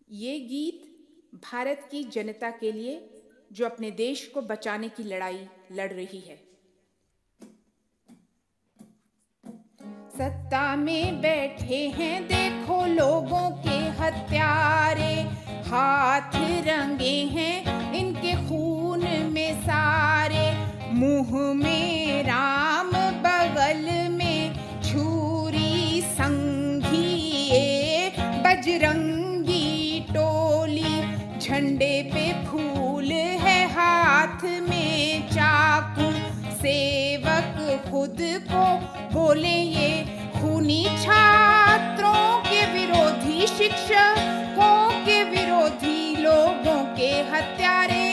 ये गीत भारत की जनता के लिए जो अपने देश को बचाने की लड़ाई लड़ रही है। सत्ता में बैठे हैं देखो लोगों के हत्यारे, हाथ रंगे हैं इनके खून में सारे। मुंह में राम बगल में छुरी, संघिए बजरंगी टोली, झंडे पे फूल है हाथ में चाकू। सेवक खुद को बोले ये खूनी छात्रों के विरोधी, शिक्षकों के विरोधी, लोगों के हत्यारे,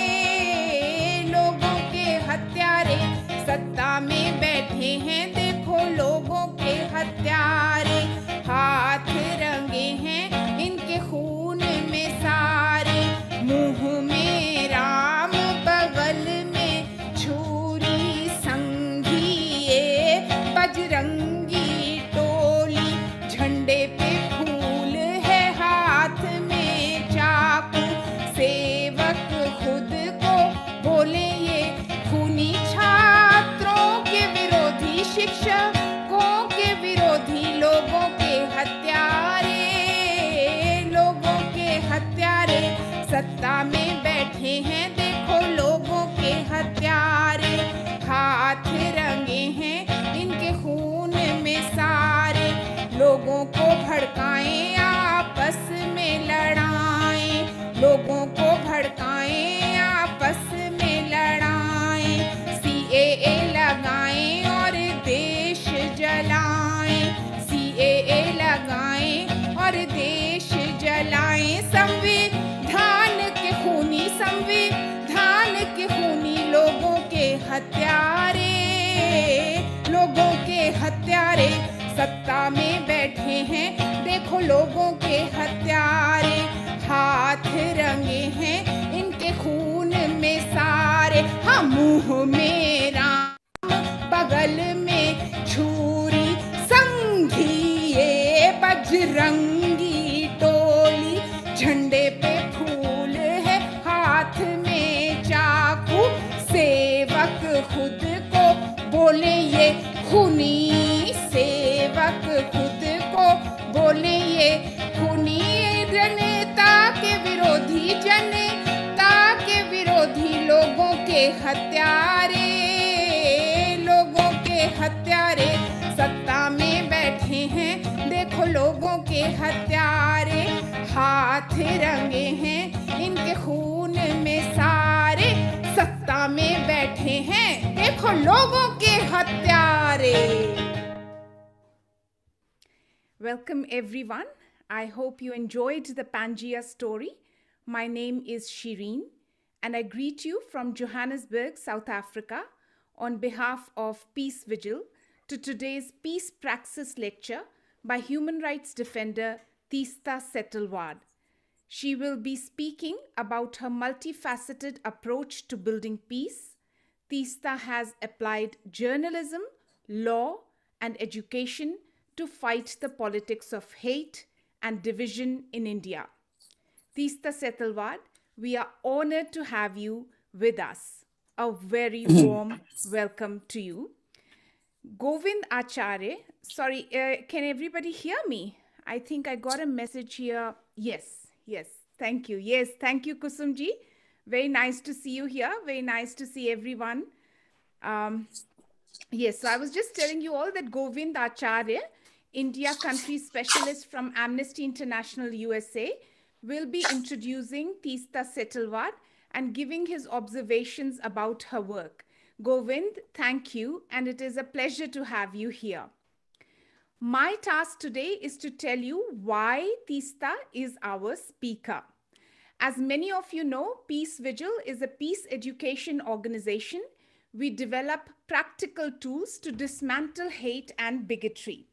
लोगों के हत्यारे। सत्ता में बैठे हैं देखो लोगों के हत्यारे, हाथ रंगे हैं इनके खून में सारे। मुंह में राम बगल में छुरी, संघिए बजरंगी टोली, झंडे पे फूल है हाथ में चाकू। सेवक खुद को बोले ये खूनी छात्रों के विरोधी, शिक्षकों के विरोधी, लोगों के हत्यारे, लोगों के हत्यारे। सत्ता में बैठे हैं देखो लोगों के हत्यारे, हाथ रंगे हैं इनके खून में सारे। लोगों को भड़काएं आपस में लड़ाएं, लोगों को भड़काएं आपस में लड़ाएं। CAA लगाएं और देश जलाएं, CAA लगाएं और देश जलाएं। संविधान के खूनी, संविधान के खूनी, लोगों के हत्यारे, लोगों के हत्यारे। सत्ता में बैठे हैं देखो लोगों के हत्यारे, हाथ रंगे हैं इनके खून में सारे। हाँ, मुंह में राम बगल में छुरी, संघिए बजरंगी टोली, झंडे पे फूल है हाथ में चाकू। सेवक खुद को बोले ये खूनी, सेवक खुद को बोले ये खूनी। जनता के विरोधी, जनता के विरोधी, लोगों के हत्यारे, लोगों के हत्यारे। सत्ता में बैठे हैं देखो लोगों के हत्यारे, हाथ रंगे हैं इनके खून में सारे। सत्ता में बैठे हैं देखो लोगों के हत्यारे। Welcome everyone. I hope you enjoyed the Pangaea story. My name is Shireen and I greet you from Johannesburg, South Africa on behalf of Peace Vigil to today's Peace Praxis lecture by human rights defender Teesta Setalvad. She will be speaking about her multifaceted approach to building peace. Teesta has applied journalism, law, and education to fight the politics of hate and division in India. Teesta Setalvad, we are honored to have you with us. A very warm welcome to you. Govind Acharya, sorry, can everybody hear me? I think I got a message here. Yes, thank you. Yes, thank you, Kusumji. Very nice to see you here. Very nice to see everyone. Yes, so I was just telling you all that Govind Acharya, India country specialist from Amnesty International USA, will be introducing Teesta Setalvad and giving his observations about her work. Govind, thank you, and it is a pleasure to have you here. My task today is to tell you why Teesta is our speaker. As many of you know, Peace Vigil is a peace education organization. We develop practical tools to dismantle hate and bigotry,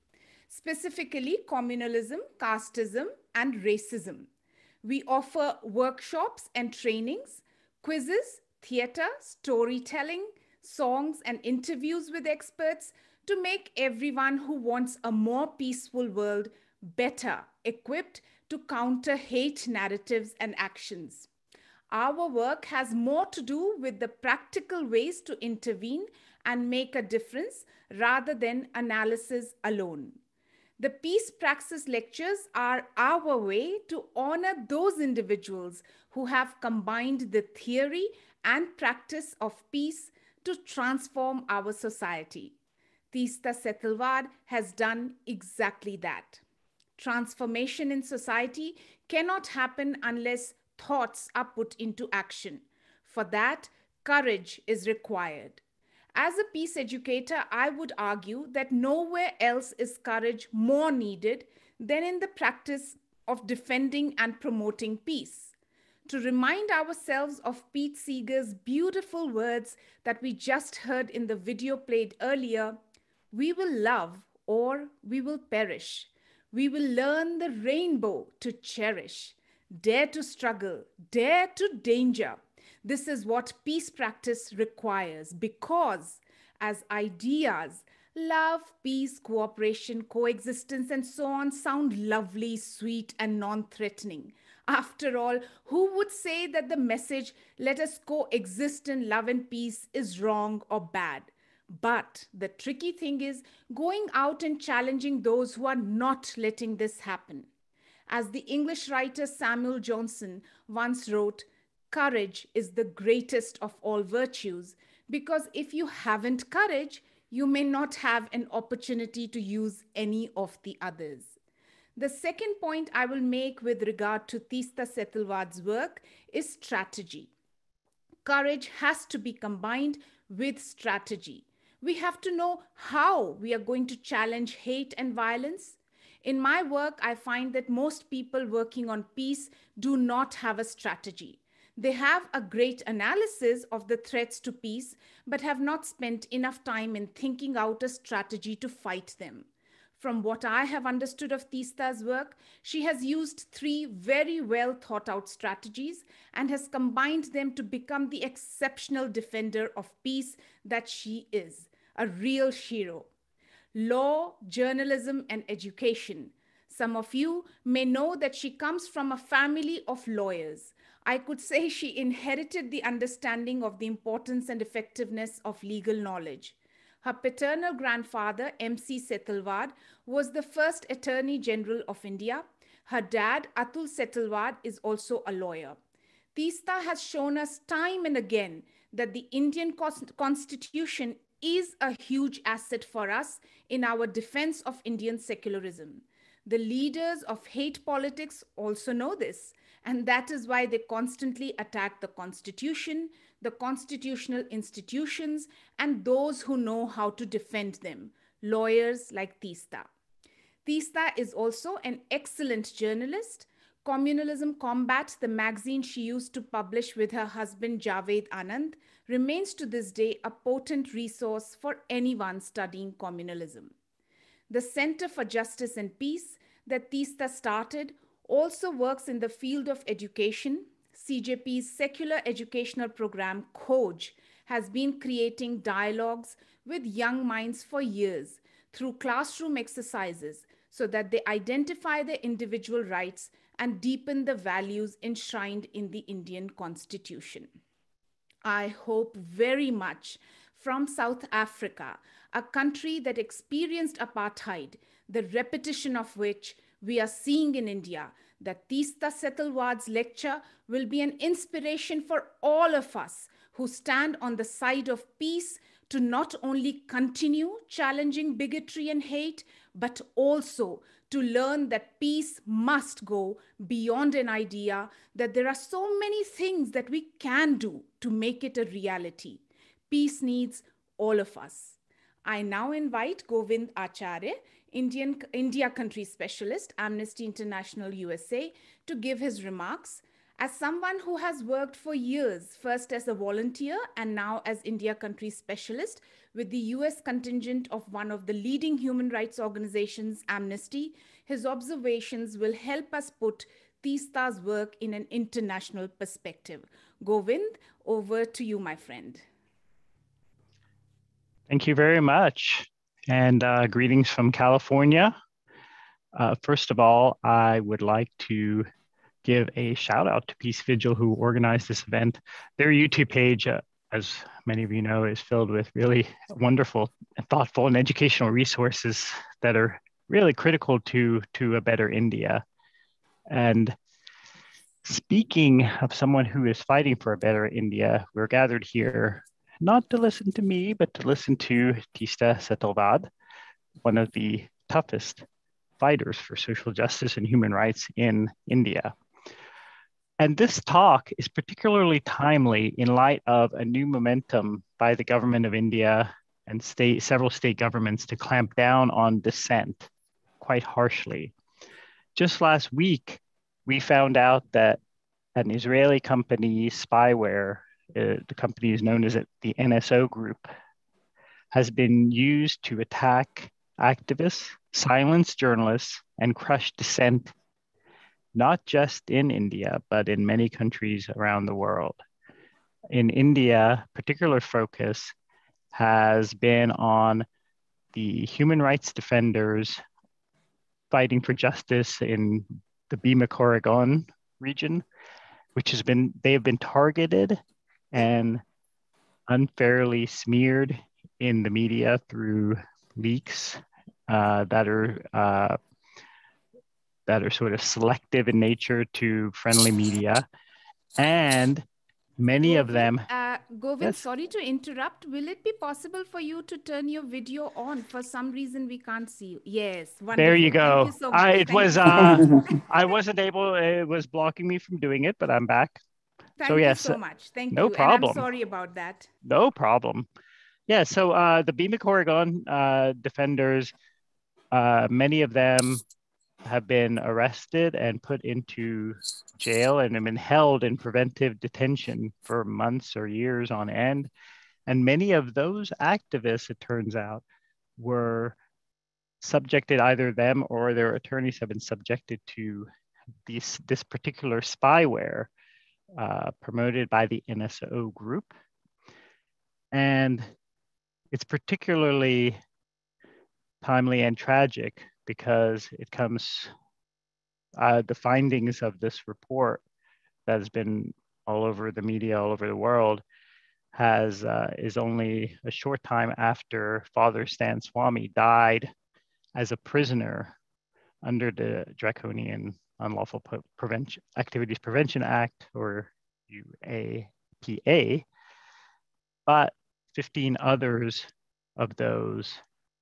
specifically communalism, casteism, and racism. We offer workshops and trainings, quizzes, theater, storytelling, songs, and interviews with experts to make everyone who wants a more peaceful world better equipped to counter hate narratives and actions. Our work has more to do with the practical ways to intervene and make a difference rather than analysis alone. The Peace Praxis lectures are our way to honor those individuals who have combined the theory and practice of peace to transform our society. Teesta Setalvad has done exactly that. Transformation in society cannot happen unless thoughts are put into action. For that, courage is required. As a peace educator, I would argue that nowhere else is courage more needed than in the practice of defending and promoting peace. To remind ourselves of Pete Seeger's beautiful words that we just heard in the video played earlier, we will love or we will perish. We will learn the rainbow to cherish. Dare to struggle, dare to danger. This is what peace practice requires because, as ideas, love, peace, cooperation, coexistence, and so on sound lovely, sweet, and non threatening. After all, who would say that the message, let us coexist in love and peace, is wrong or bad? But the tricky thing is going out and challenging those who are not letting this happen. As the English writer Samuel Johnson once wrote, courage is the greatest of all virtues because if you haven't courage, you may not have an opportunity to use any of the others. The second point I will make with regard to Teesta Setalvad's work is strategy. Courage has to be combined with strategy. We have to know how we are going to challenge hate and violence. In my work, I find that most people working on peace do not have a strategy. They have a great analysis of the threats to peace, but have not spent enough time in thinking out a strategy to fight them. From what I have understood of Teesta's work, she has used 3 very well thought out strategies and has combined them to become the exceptional defender of peace that she is, a real hero. Law, journalism, and education. Some of you may know that she comes from a family of lawyers. I could say she inherited the understanding of the importance and effectiveness of legal knowledge. Her paternal grandfather, MC Setalvad, was the first Attorney General of India. Her dad, Atul Setalvad, is also a lawyer. Teesta has shown us time and again that the Indian Constitution is a huge asset for us in our defense of Indian secularism. The leaders of hate politics also know this, and that is why they constantly attack the Constitution, the constitutional institutions, and those who know how to defend them, lawyers like Teesta. Teesta is also an excellent journalist. Communalism Combat, the magazine she used to publish with her husband Javed Anand, remains to this day a potent resource for anyone studying communalism. The Center for Justice and Peace that Teesta started also works in the field of education. CJP's secular educational program, COJ, has been creating dialogues with young minds for years through classroom exercises so that they identify their individual rights and deepen the values enshrined in the Indian Constitution. I hope very much from South Africa, a country that experienced apartheid, the repetition of which we are seeing in India, that Teesta Setalvad's lecture will be an inspiration for all of us who stand on the side of peace to not only continue challenging bigotry and hate, but also to learn that peace must go beyond an idea that there are so many things that we can do to make it a reality. Peace needs all of us. I now invite Govind Acharya, India Country Specialist, Amnesty International USA, to give his remarks. As someone who has worked for years, first as a volunteer and now as India Country Specialist with the US contingent of one of the leading human rights organizations, Amnesty, his observations will help us put Teesta's work in an international perspective. Govind, over to you, my friend. Thank you very much. And greetings from California. First of all, I would like to give a shout out to Peace Vigil, who organized this event. Their YouTube page, as many of you know, is filled with really wonderful and thoughtful and educational resources that are really critical to a better India. And speaking of someone who is fighting for a better India, we're gathered here not to listen to me, but to listen to Teesta Setalvad, one of the toughest fighters for social justice and human rights in India. And this talk is particularly timely in light of a new momentum by the government of India and several state governments to clamp down on dissent quite harshly. Just last week, we found out that an Israeli company, spyware, the company is known as the NSO Group, has been used to attack activists, silence journalists, and crush dissent, not just in India, but in many countries around the world. In India, particular focus has been on the human rights defenders fighting for justice in the Bhima Koregaon region, they have been targeted and unfairly smeared in the media through leaks that are sort of selective in nature to friendly media. And many of them... Govind, yes. Sorry to interrupt. Will it be possible for you to turn your video on? For some reason, we can't see you. Yes, wonderful. There you go. Thank you so much. I wasn't able, it was blocking me from doing it, but I'm back. Thank you so much. Thank you. No problem. And I'm sorry about that. No problem. Yeah, so the Bhima Koregaon defenders, many of them have been arrested and put into jail and have been held in preventive detention for months or years on end. And many of those activists, it turns out, were subjected, either them or their attorneys have been subjected to this particular spyware promoted by the NSO Group. And it's particularly timely and tragic because it comes, the findings of this report that has been all over the media, all over the world, is only a short time after Father Stan Swami died as a prisoner under the Draconian Unlawful Activities Prevention Act, or UAPA, but 15 others of those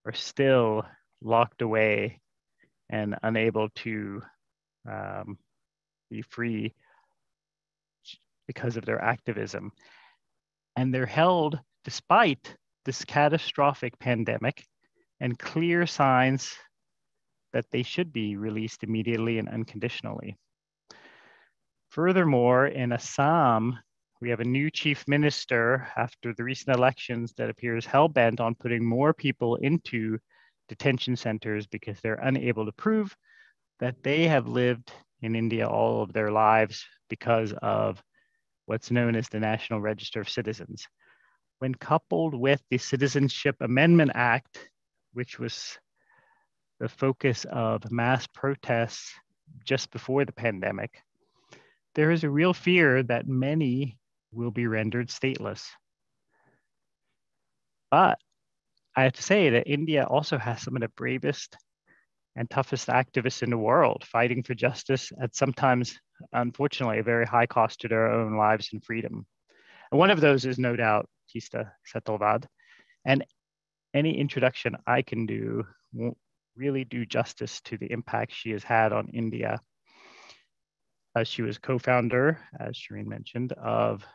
are still locked away and unable to be free because of their activism. And they're held despite this catastrophic pandemic and clear signs that they should be released immediately and unconditionally. Furthermore, in Assam, we have a new chief minister after the recent elections that appears hell-bent on putting more people into detention centers because they're unable to prove that they have lived in India all of their lives because of what's known as the National Register of Citizens. When coupled with the Citizenship Amendment Act, which was the focus of mass protests just before the pandemic, there is a real fear that many will be rendered stateless. But I have to say that India also has some of the bravest and toughest activists in the world fighting for justice at sometimes, unfortunately, a very high cost to their own lives and freedom. And one of those is no doubt Teesta Setalvad. And any introduction I can do won't really do justice to the impact she has had on India. She was co-founder, as Shireen mentioned, of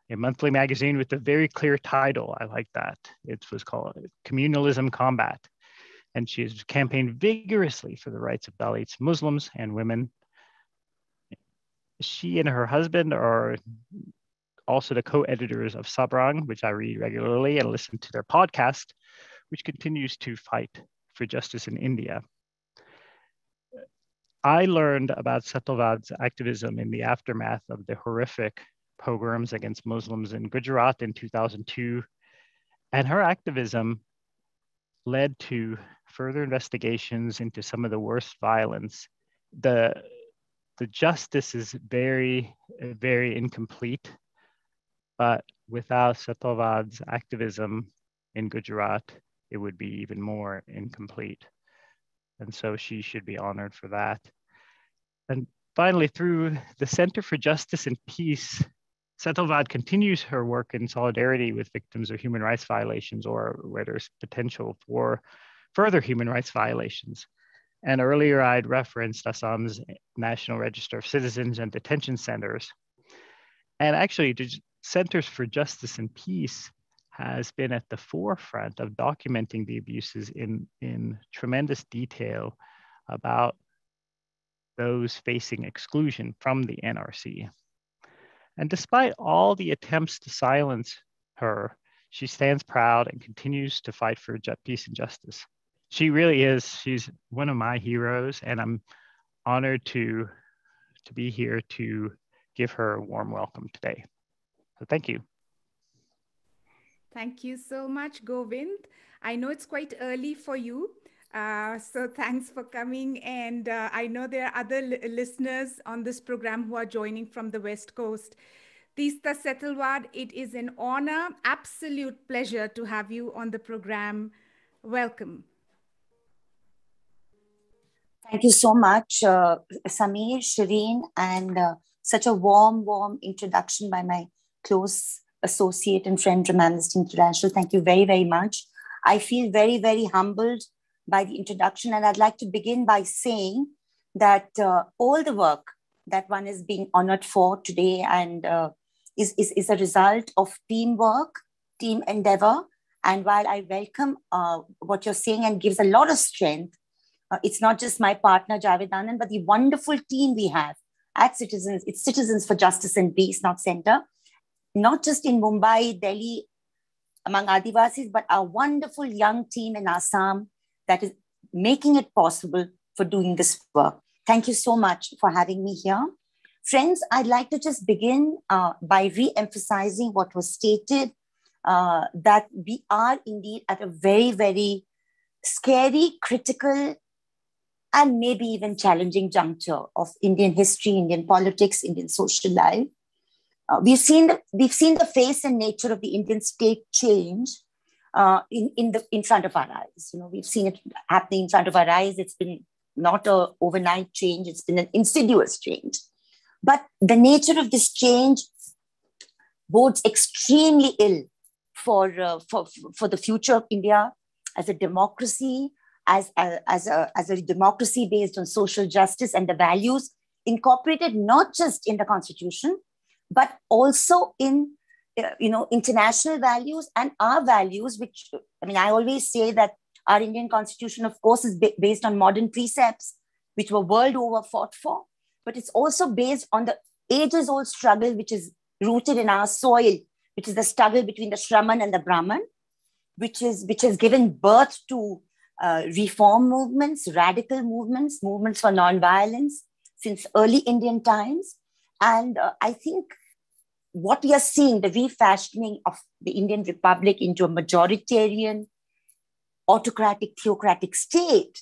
a monthly magazine with a very clear title. I like that. It was called Communalism Combat. And she has campaigned vigorously for the rights of Dalits, Muslims, and women. She and her husband are also the co-editors of Sabrang, which I read regularly and listen to their podcast, which continues to fight for justice in India. I learned about Setalvad's activism in the aftermath of the horrific pogroms against Muslims in Gujarat in 2002. And her activism led to further investigations into some of the worst violence. The justice is very, very incomplete, but without Setalvad's activism in Gujarat, it would be even more incomplete. And so she should be honored for that. And finally, through the Center for Justice and Peace, Setalvad continues her work in solidarity with victims of human rights violations or where there's potential for further human rights violations. And earlier I'd referenced Assam's National Register of Citizens and Detention Centers. And actually, the Centers for Justice and Peace has been at the forefront of documenting the abuses in tremendous detail about those facing exclusion from the NRC. And despite all the attempts to silence her, she stands proud and continues to fight for peace and justice. She really is, she's one of my heroes, and I'm honored to be here to give her a warm welcome today. So thank you. Thank you so much, Govind. I know it's quite early for you, so thanks for coming. And I know there are other listeners on this program who are joining from the West Coast. Teesta Setalvad, it is an honor, absolute pleasure to have you on the program. Welcome. Thank you so much, Samir, Shireen, and such a warm introduction by my close associate and friend from Amnesty International. Thank you very, very much. I feel very, very humbled by the introduction, and I'd like to begin by saying that all the work that one is being honored for today and is a result of teamwork, team endeavor. And while I welcome what you're saying and gives a lot of strength, it's not just my partner, Javed Anand, but the wonderful team we have at Citizens. It's Citizens for Justice and Peace, not Center. Not just in Mumbai, Delhi, among Adivasis, but our wonderful young team in Assam that is making it possible for doing this work. Thank you so much for having me here. Friends, I'd like to just begin by re-emphasizing what was stated, that we are indeed at a very, very scary, critical, and maybe even challenging juncture of Indian history, Indian politics, Indian social life. We've seen the face and nature of the Indian state change in front of our eyes. You know, we've seen it happening in front of our eyes. It's been not an overnight change. It's been an insidious change. But the nature of this change bodes extremely ill for the future of India as a democracy, as a democracy based on social justice and the values incorporated not just in the Constitution, but also in international values and our values, which, I mean, I always say that our Indian Constitution, of course, is based on modern precepts, which were world over fought for, but it's also based on the ages-old struggle, which is rooted in our soil, which is the struggle between the Shraman and the Brahman, which has given birth to reform movements, radical movements, movements for non-violence since early Indian times. And I think what we are seeing, the refashioning of the Indian Republic into a majoritarian, autocratic, theocratic state,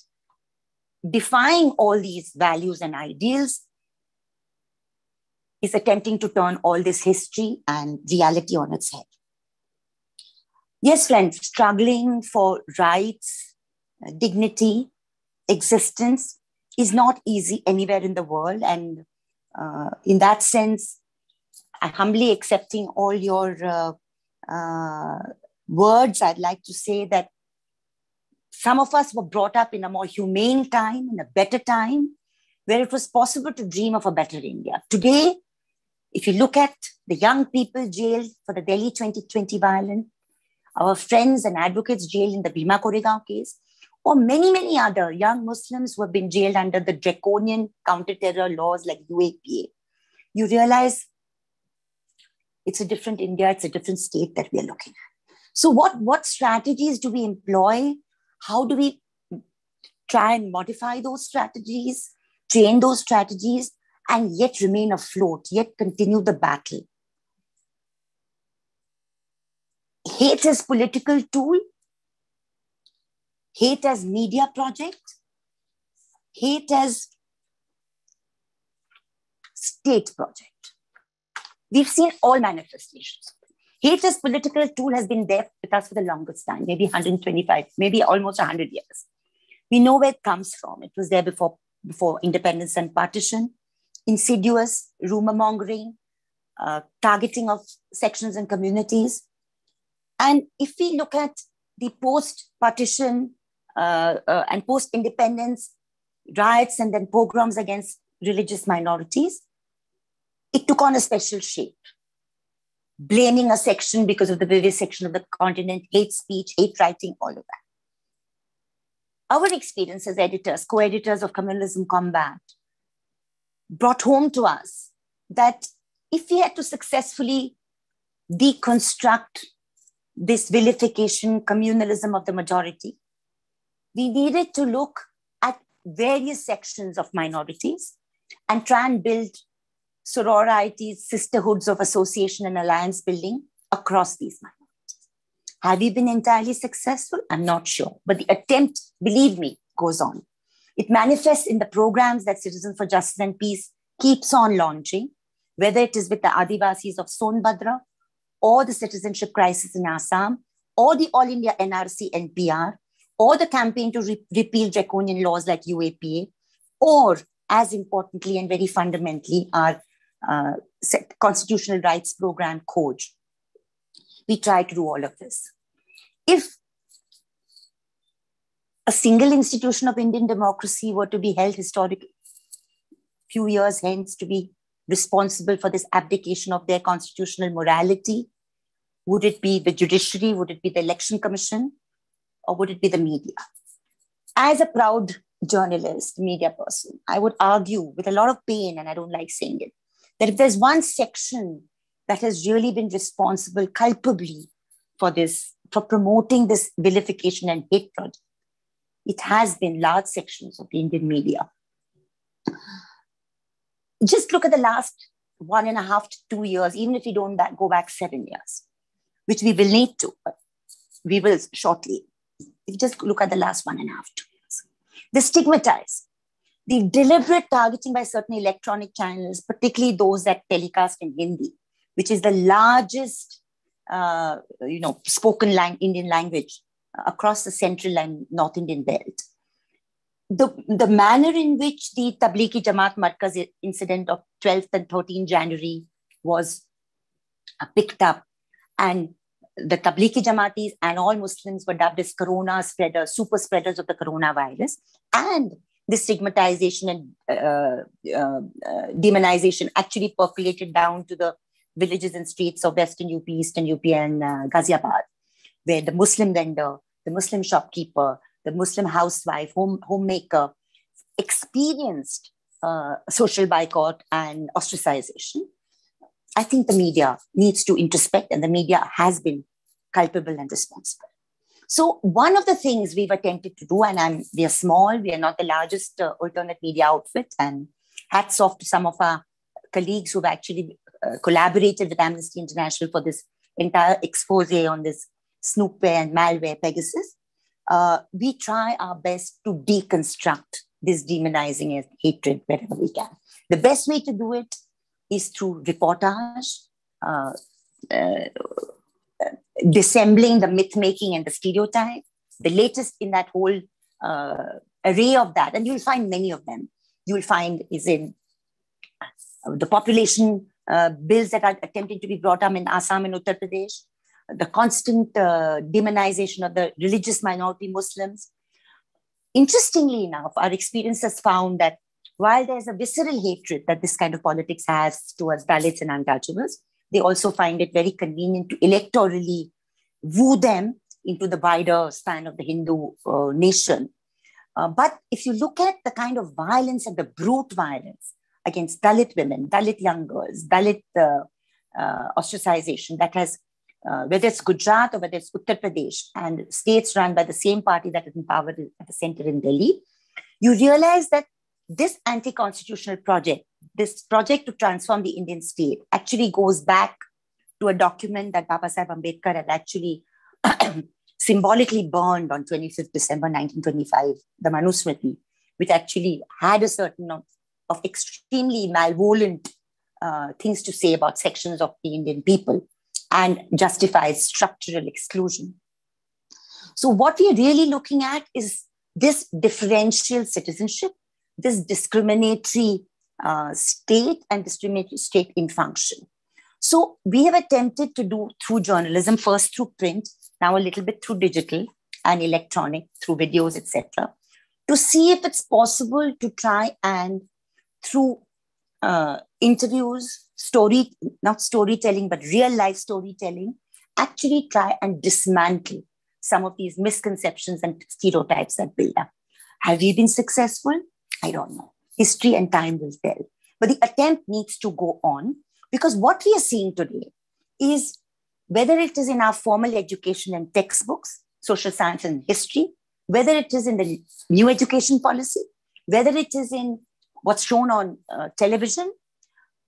defying all these values and ideals, is attempting to turn all this history and reality on its head. Yes, friends, struggling for rights, dignity, existence is not easy anywhere in the world. And in that sense, I'm humbly accepting all your words. I'd like to say that some of us were brought up in a more humane time, in a better time, where it was possible to dream of a better India. Today, if you look at the young people jailed for the Delhi 2020 violence, our friends and advocates jailed in the Bhima Koregaon case, or many, many other young Muslims who have been jailed under the draconian counter-terror laws like UAPA, you realize it's a different India, it's a different state that we are looking at. So what strategies do we employ? How do we try and modify those strategies, train those strategies, and yet remain afloat, yet continue the battle? Hate is political tool. hate as media project, hate as state project. We've seen all manifestations. Hate as political tool has been there with us for the longest time, maybe 125, maybe almost 100 years. We know where it comes from. It was there before independence and partition, insidious rumor mongering, targeting of sections and communities. And if we look at the post-partition and post-independence riots and then pogroms against religious minorities, it took on a special shape. Blaming a section because of the various section of the continent, hate speech, hate writing, all of that. Our experience as editors, co-editors of Communalism Combat, brought home to us that if we had to successfully deconstruct this vilification, communalism of the majority, we needed to look at various sections of minorities and try and build sororities, sisterhoods of association and alliance building across these minorities. Have we been entirely successful? I'm not sure. But the attempt, believe me, goes on. It manifests in the programs that Citizens for Justice and Peace keeps on launching, whether it is with the Adivasis of Sonbhadra, or the citizenship crisis in Assam, or the All India NRC NPR, or the campaign to repeal draconian laws like UAPA, or, as importantly and very fundamentally, our constitutional rights program, CODE. We try to do all of this. If a single institution of Indian democracy were to be held historically, few years hence to be responsible for this abdication of their constitutional morality, would it be the judiciary? Would it be the election commission? Or would it be the media? As a proud journalist, media person, I would argue with a lot of pain, and I don't like saying it, that if there's one section that has really been responsible culpably for this, for promoting this vilification and hate project, it has been large sections of the Indian media. Just look at the last 1.5 to 2 years, even if we don't go back 7 years, which we will need to, but we will shortly. If you just look at the last 1.5 to 2 years. The stigmatized, the deliberate targeting by certain electronic channels, particularly those that telecast in Hindi, which is the largest, spoken Indian language across the central and North Indian belt. The manner in which the Tablighi Jamaat Markaz incident of 12th and 13th January was picked up, and the Tablighi Jamaatis and all Muslims were dubbed as corona spreaders, super spreaders of the coronavirus, and the stigmatization and demonization actually percolated down to the villages and streets of Western UP, Eastern UP, and Ghaziabad, where the Muslim vendor, the Muslim shopkeeper, the Muslim housewife, homemaker experienced social boycott and ostracization. I think the media needs to introspect, and the media has been culpable and responsible. So one of the things we've attempted to do, and we are small, we are not the largest alternate media outfit, and hats off to some of our colleagues who've actually collaborated with Amnesty International for this entire expose on this snoopware and malware Pegasus. We try our best to deconstruct this demonizing and hatred wherever we can. The best way to do it is through reportage, dissembling the myth-making and the stereotype. The latest in that whole array of that, and you'll find many of them, you'll find is in the population bills that are attempting to be brought up in Assam and Uttar Pradesh, the constant demonization of the religious minority Muslims. Interestingly enough, our experience has found that while there's a visceral hatred that this kind of politics has towards Dalits and untouchables, they also find it very convenient to electorally woo them into the wider span of the Hindu nation. But if you look at the kind of violence and the brute violence against Dalit women, Dalit young girls, Dalit ostracization that has, whether it's Gujarat or whether it's Uttar Pradesh and states run by the same party that is in power at the center in Delhi, you realize that this anti-constitutional project, this project to transform the Indian state, actually goes back to a document that Baba Saheb Ambedkar had actually symbolically burned on 25th December 1925, the Manusmriti, which actually had a certain of extremely malevolent things to say about sections of the Indian people and justifies structural exclusion. So what we are really looking at is this differential citizenship, this discriminatory state and discriminatory state in function. So we have attempted to do through journalism, first through print, now a little bit through digital and electronic, through videos, etc., to see if it's possible to try and through interviews, not storytelling, but real life storytelling, actually try and dismantle some of these misconceptions and stereotypes that build up. Have we been successful? I don't know. History and time will tell. But the attempt needs to go on, because what we are seeing today is, whether it is in our formal education and textbooks, social science and history, whether it is in the new education policy, whether it is in what's shown on television,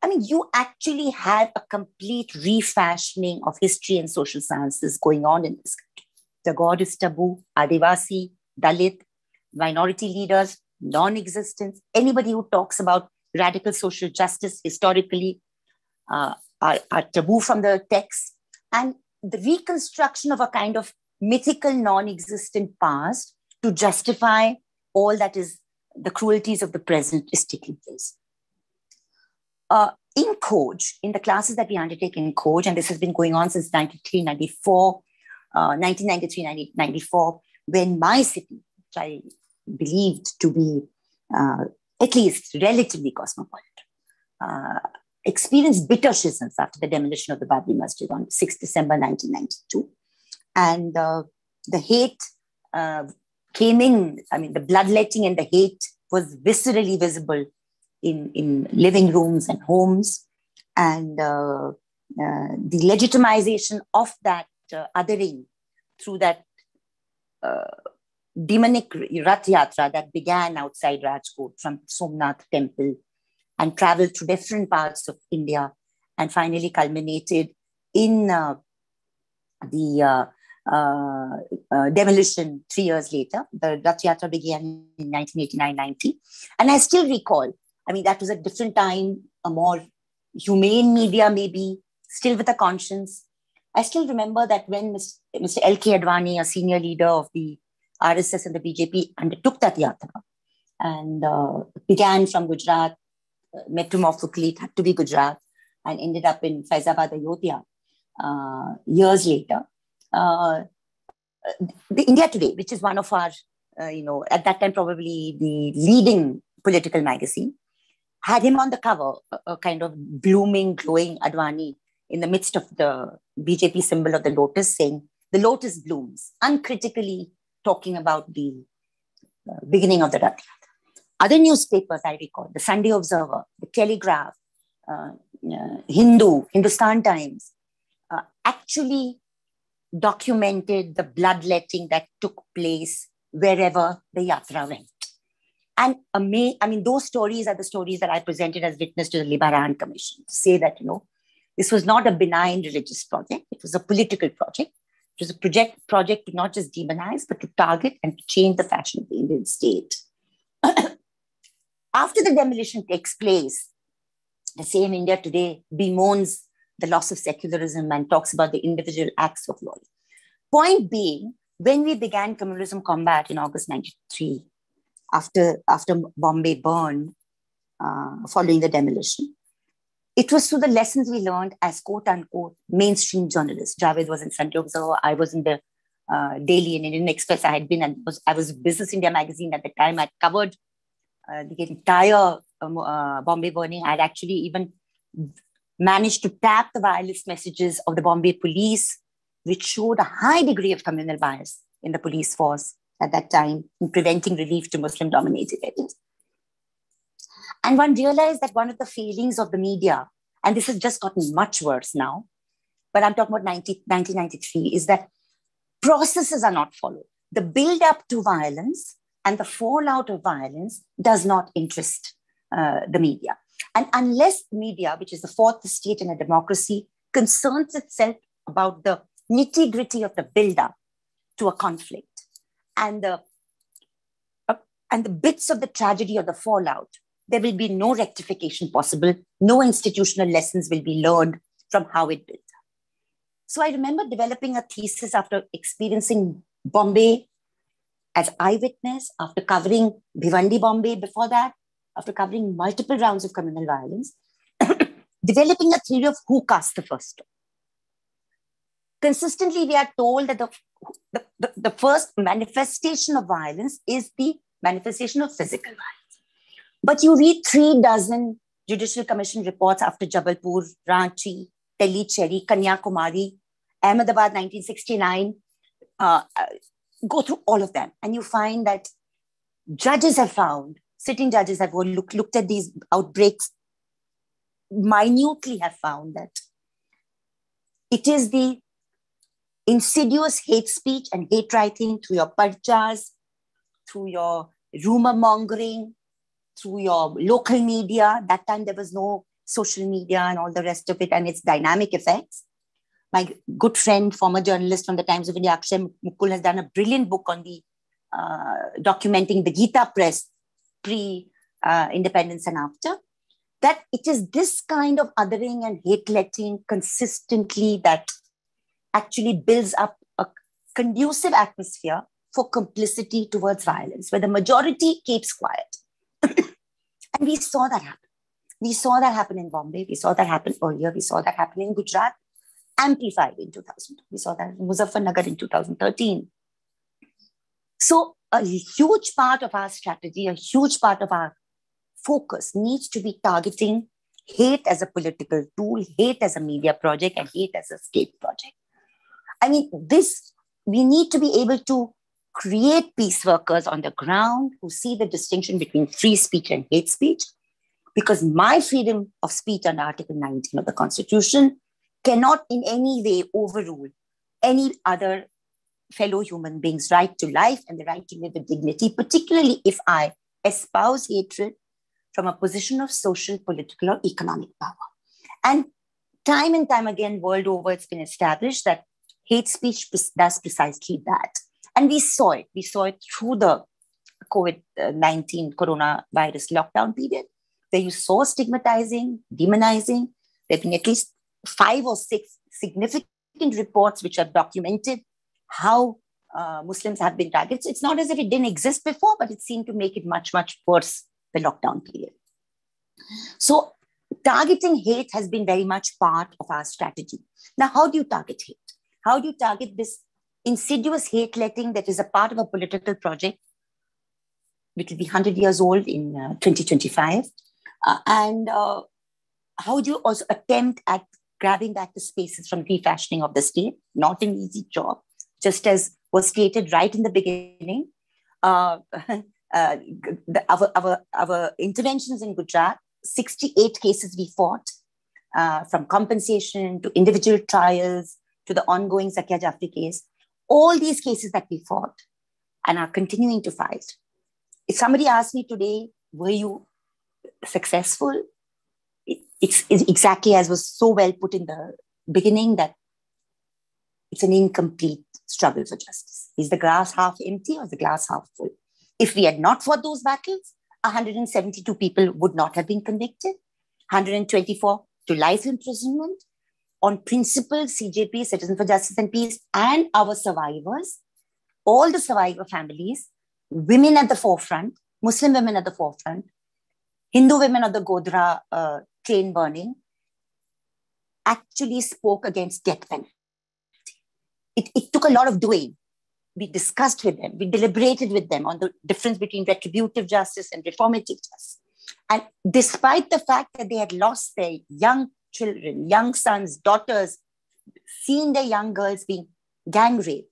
I mean, you actually have a complete refashioning of history and social sciences going on in this country. The god is taboo, Adivasi, Dalit, minority leaders, non-existence. Anybody who talks about radical social justice historically are taboo from the text. And the reconstruction of a kind of mythical, non-existent past to justify all that is the cruelties of the present is taking place. In COGE, in the classes that we undertake in COGE, and this has been going on since 1993-94, when my city, which I believed to be at least relatively cosmopolitan, experienced bitter schisms after the demolition of the Babri Masjid on 6 December 1992. And the hate came in, I mean, the bloodletting and the hate was viscerally visible in living rooms and homes. And the legitimization of that othering through that demonic Ratyatra that began outside Rajkot from Somnath temple and traveled through different parts of India and finally culminated in the demolition 3 years later. The Ratyatra began in 1989-90. And I still recall, I mean, that was a different time, a more humane media maybe, still with a conscience. I still remember that when Mr. L.K. Advani, a senior leader of the RSS and the BJP, undertook that yatra and began from Gujarat, metamorphically, it had to be Gujarat, and ended up in Faizabad, Ayodhya years later. The India Today, which is one of our, at that time probably the leading political magazine, had him on the cover, a kind of blooming, glowing Advani in the midst of the BJP symbol of the lotus, saying, "The lotus blooms," uncritically talking about the beginning of the Rath Yatra. Other newspapers, I recall, the Sunday Observer, the Telegraph, Hindustan Times, actually documented the bloodletting that took place wherever the yatra went. And I mean, those stories are the stories that I presented as witness to the Libaran Commission, to say that, this was not a benign religious project. It was a political project. It was a project to not just demonize, but to target and to change the fashion of the Indian state. After the demolition takes place, the same India Today bemoans the loss of secularism and talks about the individual acts of loyalty. Point being, when we began communalism combat in August 93, after Bombay burned, following the demolition, it was through the lessons we learned as quote-unquote mainstream journalists. Javed was in Sunday Observer, I was in the Daily and Indian Express. I was Business India magazine at the time. I covered the entire Bombay burning. I'd actually even managed to tap the wireless messages of the Bombay police, which showed a high degree of communal bias in the police force at that time in preventing relief to Muslim-dominated areas. And one realized that one of the failings of the media, and this has just gotten much worse now, but I'm talking about 1993, is that processes are not followed. The build-up to violence and the fallout of violence does not interest the media. And unless media, which is the fourth estate in a democracy, concerns itself about the nitty-gritty of the build-up, to a conflict. And the bits of the tragedy or the fallout, there will be no rectification possible. No institutional lessons will be learned from how it built. So I remember developing a thesis after experiencing Bombay as eyewitness, after covering Bhiwandi Bombay before that, after covering multiple rounds of communal violence, developing a theory of who cast the first stone. Consistently, we are told that the first manifestation of violence is the manifestation of physical violence. But you read 36 Judicial Commission reports after Jabalpur, Ranchi, Delhi, Cherry, Kanyakumari, Ahmedabad 1969, go through all of them. And you find that judges have found, sitting judges have looked at these outbreaks, minutely have found that it is the insidious hate speech and hate writing through your parchas, through your rumor mongering, through your local media. That time there was no social media and all the rest of it and its dynamic effects. My good friend, former journalist from the Times of India, Akshay Mukul, has done a brilliant book on the documenting the Gita press pre-independence and after. That it is this kind of othering and hate-letting consistently that actually builds up a conducive atmosphere for complicity towards violence, where the majority keeps quiet. And we saw that happen. We saw that happen in Bombay. We saw that happen earlier. We saw that happen in Gujarat, amplified in 2000. We saw that in Muzaffarnagar in 2013. So a huge part of our strategy, a huge part of our focus needs to be targeting hate as a political tool, hate as a media project, and hate as a state project. I mean, we need to be able to create peace workers on the ground who see the distinction between free speech and hate speech, because my freedom of speech under Article 19 of the Constitution cannot in any way overrule any other fellow human being's right to life and the right to live with dignity, particularly if I espouse hatred from a position of social, political, or economic power. And time again, world over, it's been established that hate speech does precisely that. And we saw it. We saw it through the COVID-19 coronavirus lockdown period, where you saw stigmatizing, demonizing. There have been at least 5 or 6 significant reports which have documented how Muslims have been targeted. It's not as if it didn't exist before, but it seemed to make it much, much worse, the lockdown period. So targeting hate has been very much part of our strategy. Now, how do you target hate? How do you target this insidious hate-letting that is a part of a political project, which will be 100 years old in 2025? And how do you also attempt at grabbing back the spaces from refashioning of the state? Not an easy job, just as was stated right in the beginning. Our interventions in Gujarat, 68 cases we fought, from compensation to individual trials to the ongoing Zakia Jafri case. All these cases that we fought and are continuing to fight. If somebody asked me today, were you successful? It's exactly as was so well put in the beginning, that it's an incomplete struggle for justice. Is the glass half empty or the glass half full? If we had not fought those battles, 172 people would not have been convicted, 124 to life imprisonment. On principle, CJP, Citizen for Justice and Peace, and our survivors, all the survivor families, women at the forefront, Muslim women at the forefront, Hindu women of the Godhra train burning, actually spoke against death penalty. It took a lot of doing. We discussed with them, we deliberated with them on the difference between retributive justice and reformative justice. And despite the fact that they had lost their young children, young sons, daughters, seeing their young girls being gang raped,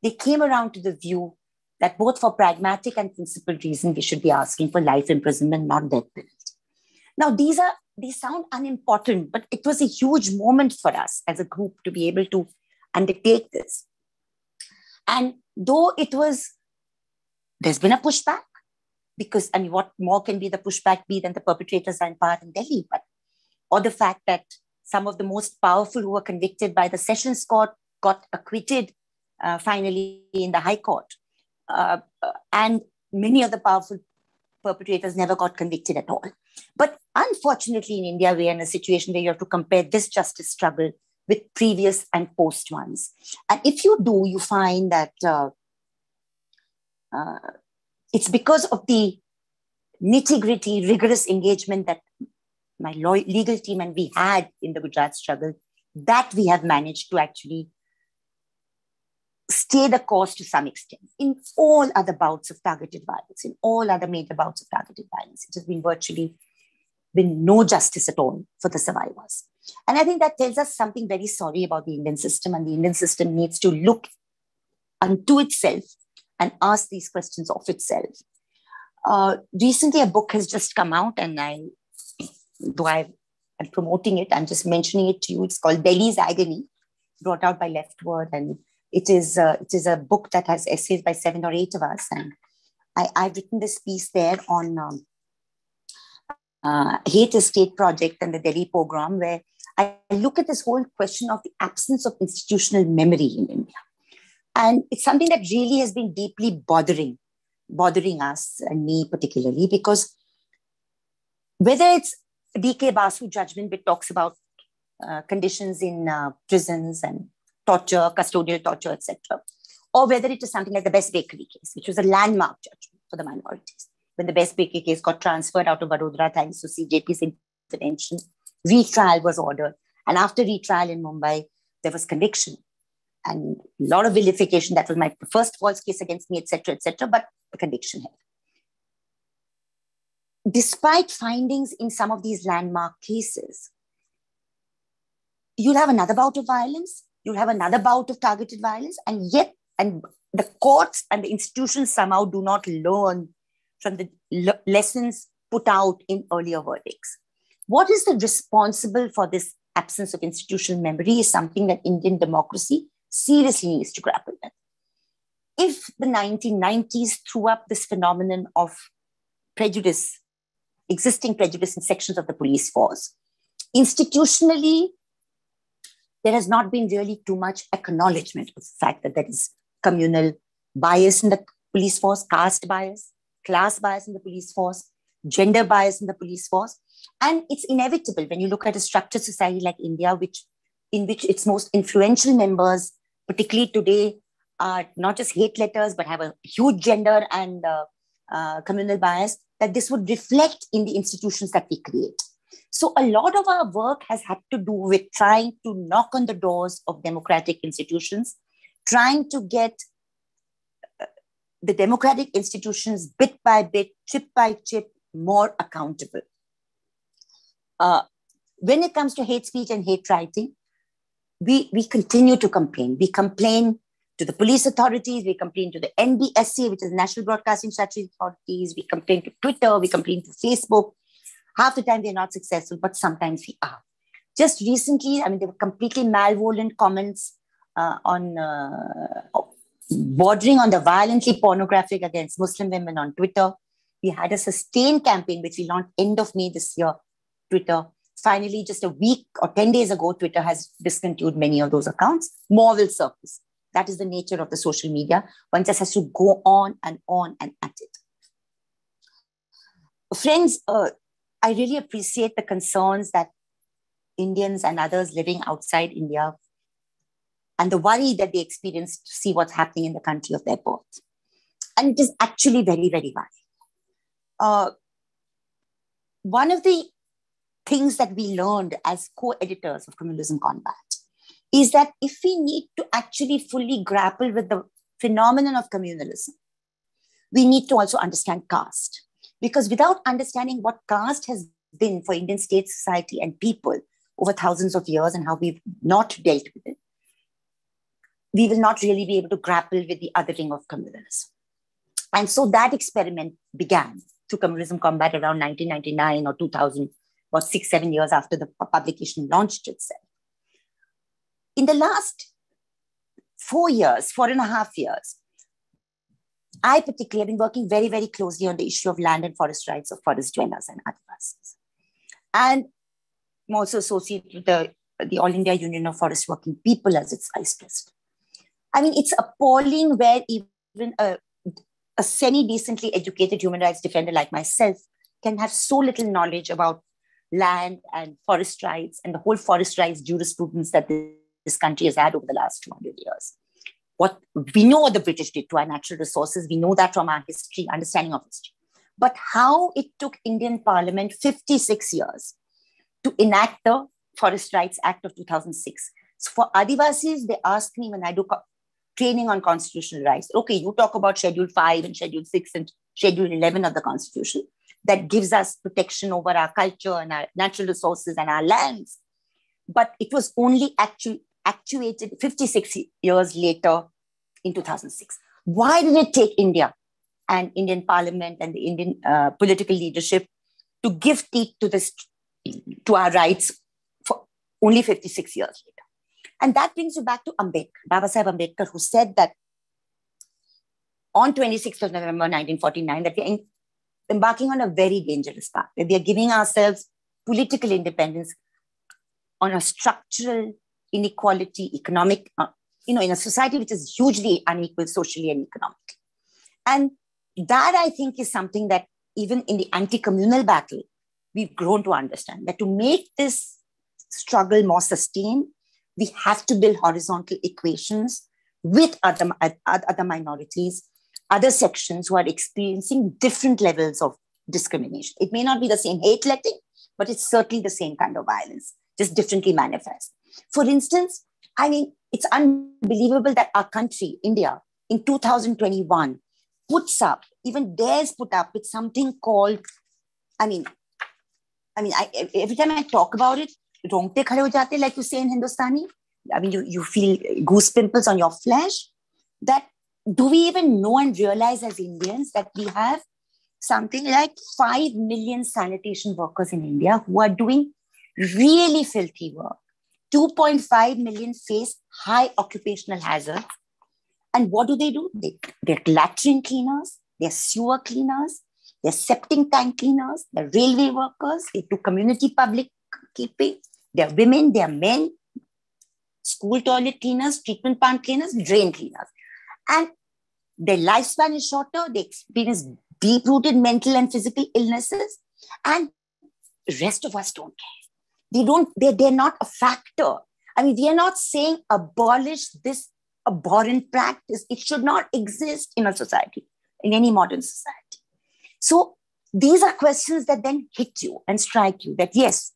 they came around to the view that both for pragmatic and principled reason, we should be asking for life imprisonment, not death penalty. Now, these sound unimportant, but it was a huge moment for us as a group to be able to undertake this. And though there's been a pushback, because, I mean, what more can be the pushback be than the perpetrators are in power in Delhi, or the fact that some of the most powerful who were convicted by the Sessions Court got acquitted finally in the High Court. And many of the powerful perpetrators never got convicted at all. But unfortunately, in India, we are in a situation where you have to compare this justice struggle with previous and post ones. And if you do, you find that it's because of the nitty-gritty, rigorous engagement that my legal team and we had in the Gujarat struggle, that we have managed to actually stay the course to some extent. In all other bouts of targeted violence, in all other major bouts of targeted violence, it has been virtually been no justice at all for the survivors. And I think that tells us something very sorry about the Indian system, and the Indian system needs to look unto itself and ask these questions of itself. Recently, a book has just come out, and I'm promoting it, I'm just mentioning it to you. It's called Delhi's Agony, brought out by Leftward, and it is a book that has essays by 7 or 8 of us. And I've written this piece there on Hate Estate Project and the Delhi pogrom, where I look at this whole question of the absence of institutional memory in India. And it's something that really has been deeply bothering us and me particularly, because whether it's D.K. Basu judgment, which talks about conditions in prisons and torture, custodial torture, etc., or whether it is something like the Best Bakery case, which was a landmark judgment for the minorities. When the Best Bakery case got transferred out of Vadodara thanks to CJP's intervention, retrial was ordered. And after retrial in Mumbai, there was conviction and a lot of vilification. That was my first false case against me, etc., but the conviction held. Despite findings in some of these landmark cases, you'll have another bout of violence, you'll have another bout of targeted violence, and yet the courts and the institutions somehow do not learn from the lessons put out in earlier verdicts. What is the responsible for this absence of institutional memory is something that Indian democracy seriously needs to grapple with. If the 1990s threw up this phenomenon of prejudice, existing prejudice in sections of the police force, institutionally, there has not been really too much acknowledgement of the fact that there is communal bias in the police force, caste bias, class bias in the police force, gender bias in the police force. And it's inevitable when you look at a structured society like India, in which its most influential members, particularly today, are not just hate letters, but have a huge gender and communal bias, that this would reflect in the institutions that we create. So a lot of our work has had to do with trying to knock on the doors of democratic institutions, trying to get the democratic institutions bit by bit, chip by chip, more accountable. When it comes to hate speech and hate writing, we continue to complain. We complain to the police authorities, we complain to the NBSC, which is National Broadcasting Statutory Authorities, we complain to Twitter, we complain to Facebook. Half the time we're not successful, but sometimes we are. Just recently, there were completely malevolent comments bordering on the violently pornographic against Muslim women on Twitter. We had a sustained campaign, which we launched end of May this year, Twitter. Finally, just a week or 10 days ago, Twitter has discontinued many of those accounts. More will surface. That is the nature of the social media. One just has to go on and at it. Friends, I really appreciate the concerns that Indians and others living outside India and the worry that they experience to see what's happening in the country of their birth. And it is actually very, very worrying. One of the things that we learned as co-editors of Communalism Combat is that if we need to actually fully grapple with the phenomenon of communalism, we need to also understand caste. Because without understanding what caste has been for Indian state, society, and people over thousands of years and how we've not dealt with it, we will not really be able to grapple with the othering of communalism. And so that experiment began through Communalism Combat around 1999 or 2000, about 6-7 years after the publication launched itself. In the last 4.5 years, I particularly have been working very, very closely on the issue of land and forest rights of forest dwellers and Adivasis. And I'm also associated with the All India Union of Forest Working People as its vice president. I mean, it's appalling where even a semi-decently educated human rights defender like myself can have so little knowledge about land and forest rights and the whole forest rights jurisprudence that this country has had over the last 200 years. What we know what the British did to our natural resources, we know that from our history, understanding of history. But how it took Indian Parliament 56 years to enact the Forest Rights Act of 2006. So for Adivasis, they ask me when I do training on constitutional rights, okay, you talk about Schedule 5 and Schedule 6 and Schedule 11 of the Constitution that gives us protection over our culture and our natural resources and our lands. But it was only actuated 56 years later in 2006. Why did it take India and Indian Parliament and the Indian political leadership to give teeth to this, to our rights for only 56 years later? And that brings you back to Ambedkar, Babasaheb Ambedkar, who said that on 26th of November 1949, that we are embarking on a very dangerous path, that we are giving ourselves political independence on a structural inequality, economic, in a society which is hugely unequal socially and economically. And that, I think, is something that even in the anti-communal battle, we've grown to understand, that to make this struggle more sustained, we have to build horizontal equations with other minorities, other sections who are experiencing different levels of discrimination. It may not be the same hate letting, but it's certainly the same kind of violence, just differently manifest. For instance, I mean, it's unbelievable that our country, India, in 2021, puts up, even dares put up with something called, every time I talk about it, rongte khade ho jate, like you say in Hindustani. I mean, you feel goose pimples on your flesh. That do we even know and realize as Indians that we have something like 5 million sanitation workers in India who are doing really filthy work. 2.5 million face high occupational hazards. And what do? They're latrine cleaners, they're sewer cleaners, they're septic tank cleaners, they're railway workers, they do community public keeping, they're women, they're men, school toilet cleaners, treatment plant cleaners, drain cleaners. And their lifespan is shorter, they experience deep-rooted mental and physical illnesses, and the rest of us don't care. They're not a factor. I mean, we are not saying abolish this abhorrent practice. It should not exist in a society, in any modern society. So these are questions that then hit you and strike you that, yes,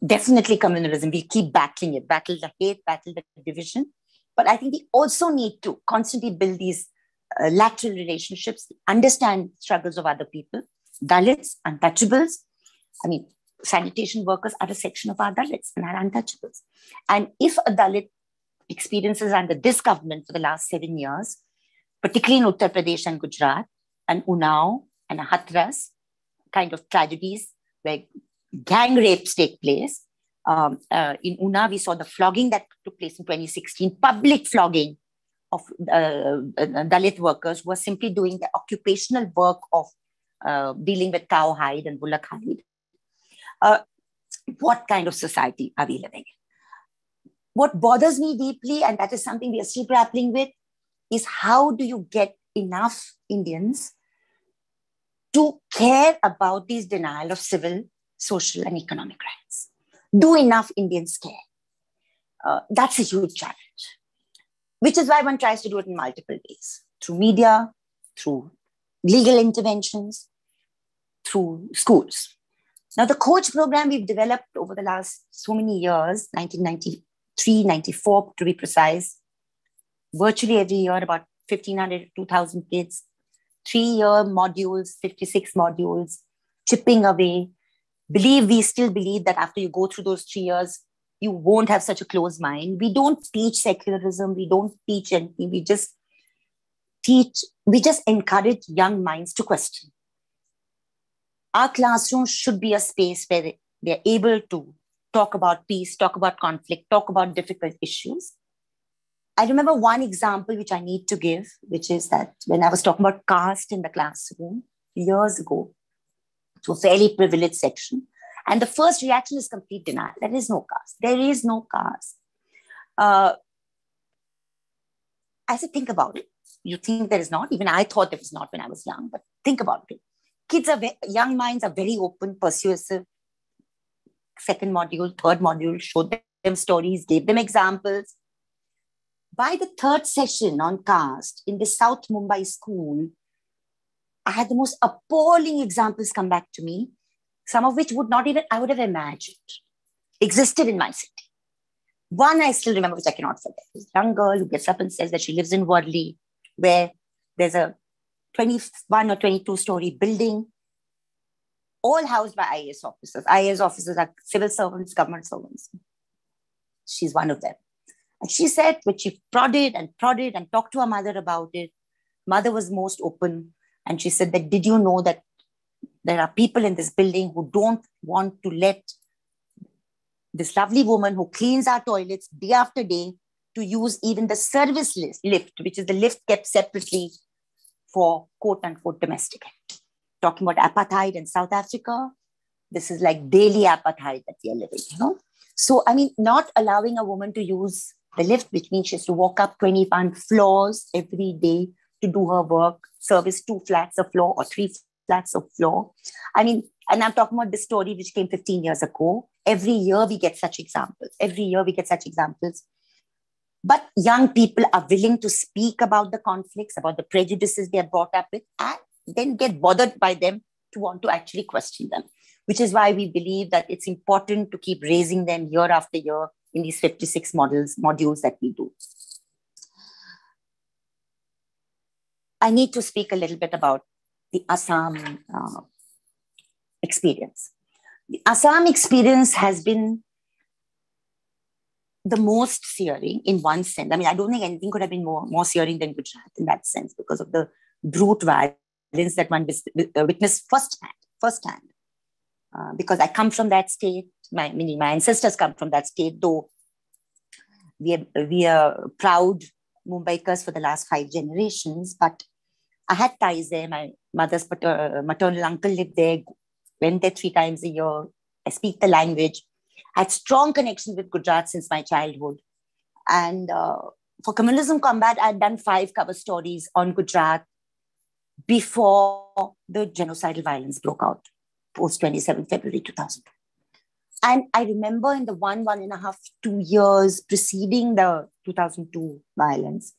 definitely communalism, we keep battling it, battle the hate, battle the division. But I think we also need to constantly build these lateral relationships, understand struggles of other people, Dalits, untouchables. I mean, sanitation workers are a section of our Dalits and our untouchables. And if a Dalit experiences under this government for the last 7 years, particularly in Uttar Pradesh and Gujarat and Unnao and Hathras, kind of tragedies where gang rapes take place. In Unnao, we saw the flogging that took place in 2016, public flogging of Dalit workers who were simply doing the occupational work of dealing with cow hide and bullock hide. What kind of society are we living in? What bothers me deeply, and that is something we are still grappling with, is how do you get enough Indians to care about these denial of civil, social, and economic rights? Do enough Indians care? That's a huge challenge, which is why one tries to do it in multiple ways, through media, through legal interventions, through schools. Now, the coach program we've developed over the last so many years, 1993, 94 to be precise, virtually every year, about 1,500 to 2,000 kids, 3-year modules, 56 modules, chipping away. We still believe that after you go through those 3 years, you won't have such a closed mind. We don't teach secularism. We don't teach anything. We just encourage young minds to question. Our classroom should be a space where they're able to talk about peace, talk about conflict, talk about difficult issues. I remember one example which I need to give, which is that when I was talking about caste in the classroom years ago, to a fairly privileged section, and the first reaction is complete denial. There is no caste. There is no caste. I said, think about it. You think there is not? Even I thought there was not when I was young, but think about it. Young minds are very open, persuasive. Second module, third module, showed them stories, gave them examples. By the third session on caste in the South Mumbai school, I had the most appalling examples come back to me, some of which I would have imagined existed in my city. One I still remember, which I cannot forget. This young girl who gets up and says that she lives in Worli, where there's a 21 or 22-story building, all housed by IAS officers. IAS officers are civil servants, government servants. She's one of them. And she said, when she prodded and talked to her mother about it, mother was most open. And she said that, did you know that there are people in this building who don't want to let this lovely woman who cleans our toilets day after day to use even the service lift, which is the lift kept separately for quote unquote domestic help. Talking about apartheid in South Africa, this is like daily apartheid that we are living, you know? So, I mean, not allowing a woman to use the lift, which means she has to walk up 21 floors every day to do her work, service 2 flats of floor or 3 flats of floor. I mean, and I'm talking about this story which came 15 years ago. Every year we get such examples. But young people are willing to speak about the conflicts, about the prejudices they are brought up with, and then get bothered by them to want to actually question them, which is why we believe that it's important to keep raising them year after year in these 56 modules that we do. I need to speak a little bit about the Assam experience. The Assam experience has been the most searing in one sense. I mean, I don't think anything could have been more searing than Gujarat in that sense because of the brute violence that one witnessed firsthand. Because I come from that state, my ancestors come from that state, though we are proud Mumbaikars for the last 5 generations, but I had ties there. My mother's maternal uncle lived there, went there 3 times a year. I speak the language. I had strong connection with Gujarat since my childhood. And for Communalism Combat, I had done 5 cover stories on Gujarat before the genocidal violence broke out, post 27 February 2000. And I remember in the 1.5, 2 years preceding the 2002 violence,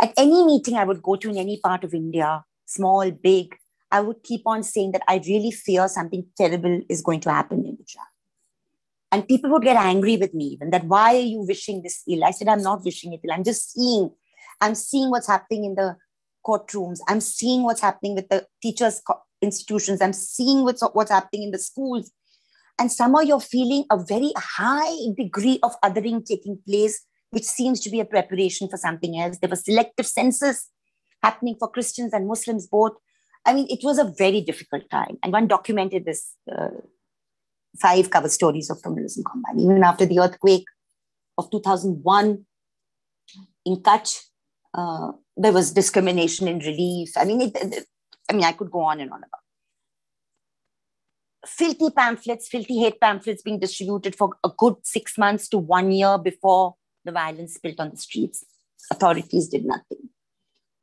at any meeting I would go to in any part of India, small, big, I would keep on saying that I really fear something terrible is going to happen in Gujarat. And people would get angry with me even, that why are you wishing this ill? I said, I'm not wishing it ill. I'm just seeing. I'm seeing what's happening in the courtrooms. I'm seeing what's happening with the teachers' institutions. I'm seeing what's happening in the schools. And somehow you're feeling a very high degree of othering taking place, which seems to be a preparation for something else. There was selective census happening for Christians and Muslims both. I mean, it was a very difficult time. And one documented this 5 cover stories of Communalism Combat. Even after the earthquake of 2001 in Kutch, there was discrimination in relief. I mean, I could go on and on about filthy pamphlets, filthy hate pamphlets being distributed for a good 6 months to 1 year before the violence spilled on the streets. Authorities did nothing.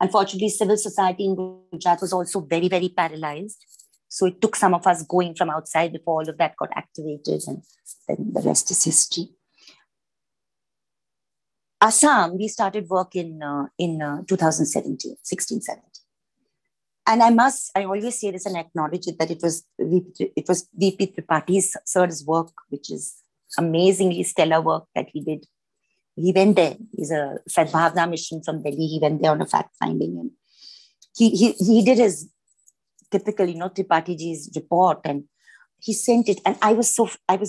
Unfortunately, civil society in Gujarat was also very, very paralyzed. So it took some of us going from outside before all of that got activated, and then the rest is history. Assam, we started work in 2017, 16, 17. And I always say this and acknowledge it, that it was VP Tripathi sir's work, which is amazingly stellar work that he did. He went there. He's a Sadbhavna mission from Delhi. He went there on a fact finding, and he did his typical, Tripathi ji's report, and he sent it. And I was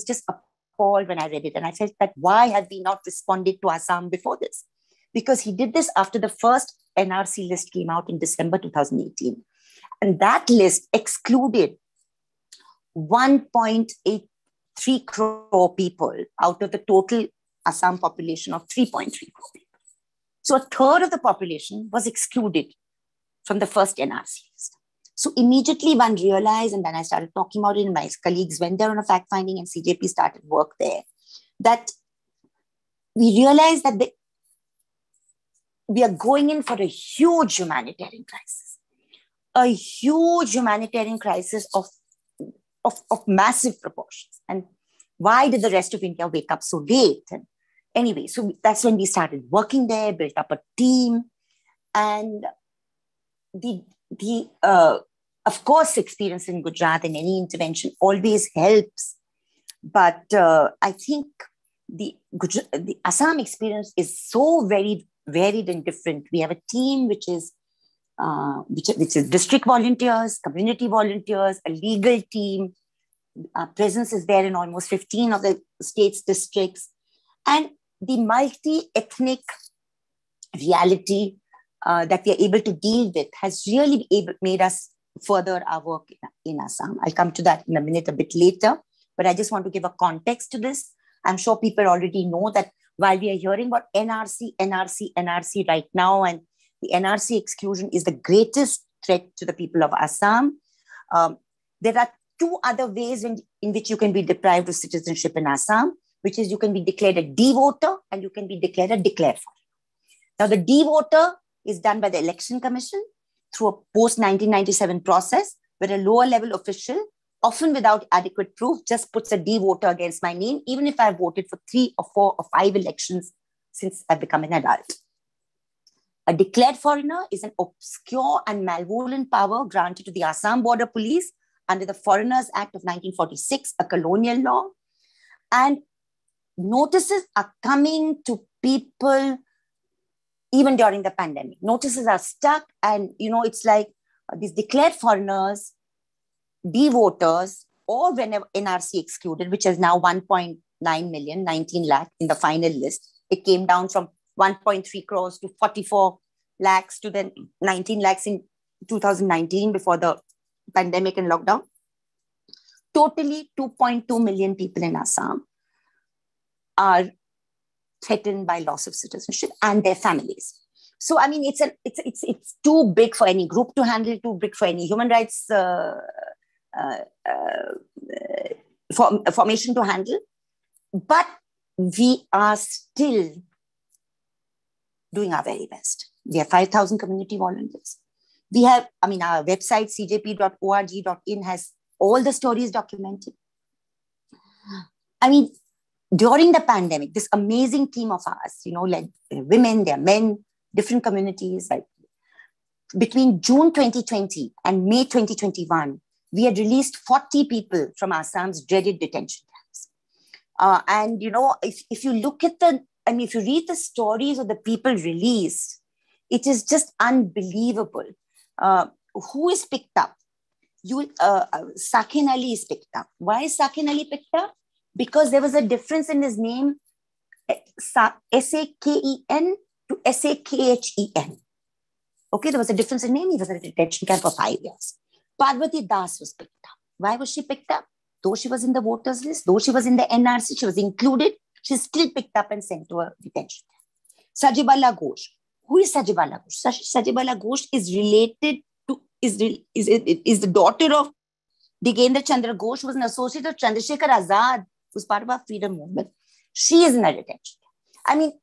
just appalled when I read it. And I felt that why had we not responded to Assam before this? Because he did this after the first NRC list came out in December 2018. And that list excluded 1.83 crore people out of the total Assam population of 3.3 crore people. So a third of the population was excluded from the first NRC list. So immediately one realized, and then I started talking about it, and my colleagues went there on a fact finding, and CJP started work there, that we realized that we are going in for a huge humanitarian crisis. A huge humanitarian crisis of massive proportions. And why did the rest of India wake up so late? And anyway, so that's when we started working there, built up a team. And of course, experience in Gujarat and any intervention always helps. But I think the Assam experience is so very varied and different. We have a team which is district volunteers, community volunteers, a legal team. Our presence is there in almost 15 of the state's districts. And the multi-ethnic reality that we are able to deal with has really made us further our work in Assam. I'll come to that in a minute, a bit later. But I just want to give a context to this. I'm sure people already know that while we are hearing about NRC right now, and the NRC exclusion is the greatest threat to the people of Assam, there are two other ways in which you can be deprived of citizenship in Assam, which is you can be declared a D-voter and you can be declared a declared foreigner. Now, the D-voter is done by the Election Commission through a post-1997 process where a lower level official, often without adequate proof, just puts a D-voter against my name, even if I've voted for 3 or 4 or 5 elections since I've become an adult. A declared foreigner is an obscure and malevolent power granted to the Assam Border Police under the Foreigners Act of 1946, a colonial law. And notices are coming to people even during the pandemic. Notices are stuck, and it's like these declared foreigners, D-voters, or whenever NRC excluded, which is now 1.9 million, 19 lakh in the final list. It came down from 1.3 crores to 44 lakhs to then 19 lakhs in 2019 before the pandemic and lockdown. Totally 2.2 million people in Assam are threatened by loss of citizenship and their families. So, I mean, it's too big for any group to handle, too big for any human rights formation to handle. But we are still doing our very best. We have 5,000 community volunteers. We have, our website, cjp.org.in, has all the stories documented. During the pandemic, this amazing team of ours, like women, they're men, different communities, like between June 2020 and May 2021, we had released 40 people from Assam's dreaded detention camps. If you look at if you read the stories of the people released, it is just unbelievable. Who is picked up? Sakin Ali is picked up. Why is Sakin Ali picked up? Because there was a difference in his name, S-A-K-E-N to S-A-K-H-E-N. Okay, there was a difference in name. He was in a detention camp for 5 years. Parvati Das was picked up. Why was she picked up? Though she was in the voters list, though she was in the NRC, she was included, she's still picked up and sent to a detention camp. Sajibala Ghosh. Who is Sajibala Ghosh? Sajibala Ghosh is related to, is the daughter of Digendra Chandra Ghosh, who was an associate of Chandrasekhar Azad, who's part of our freedom movement. She is in a detention camp.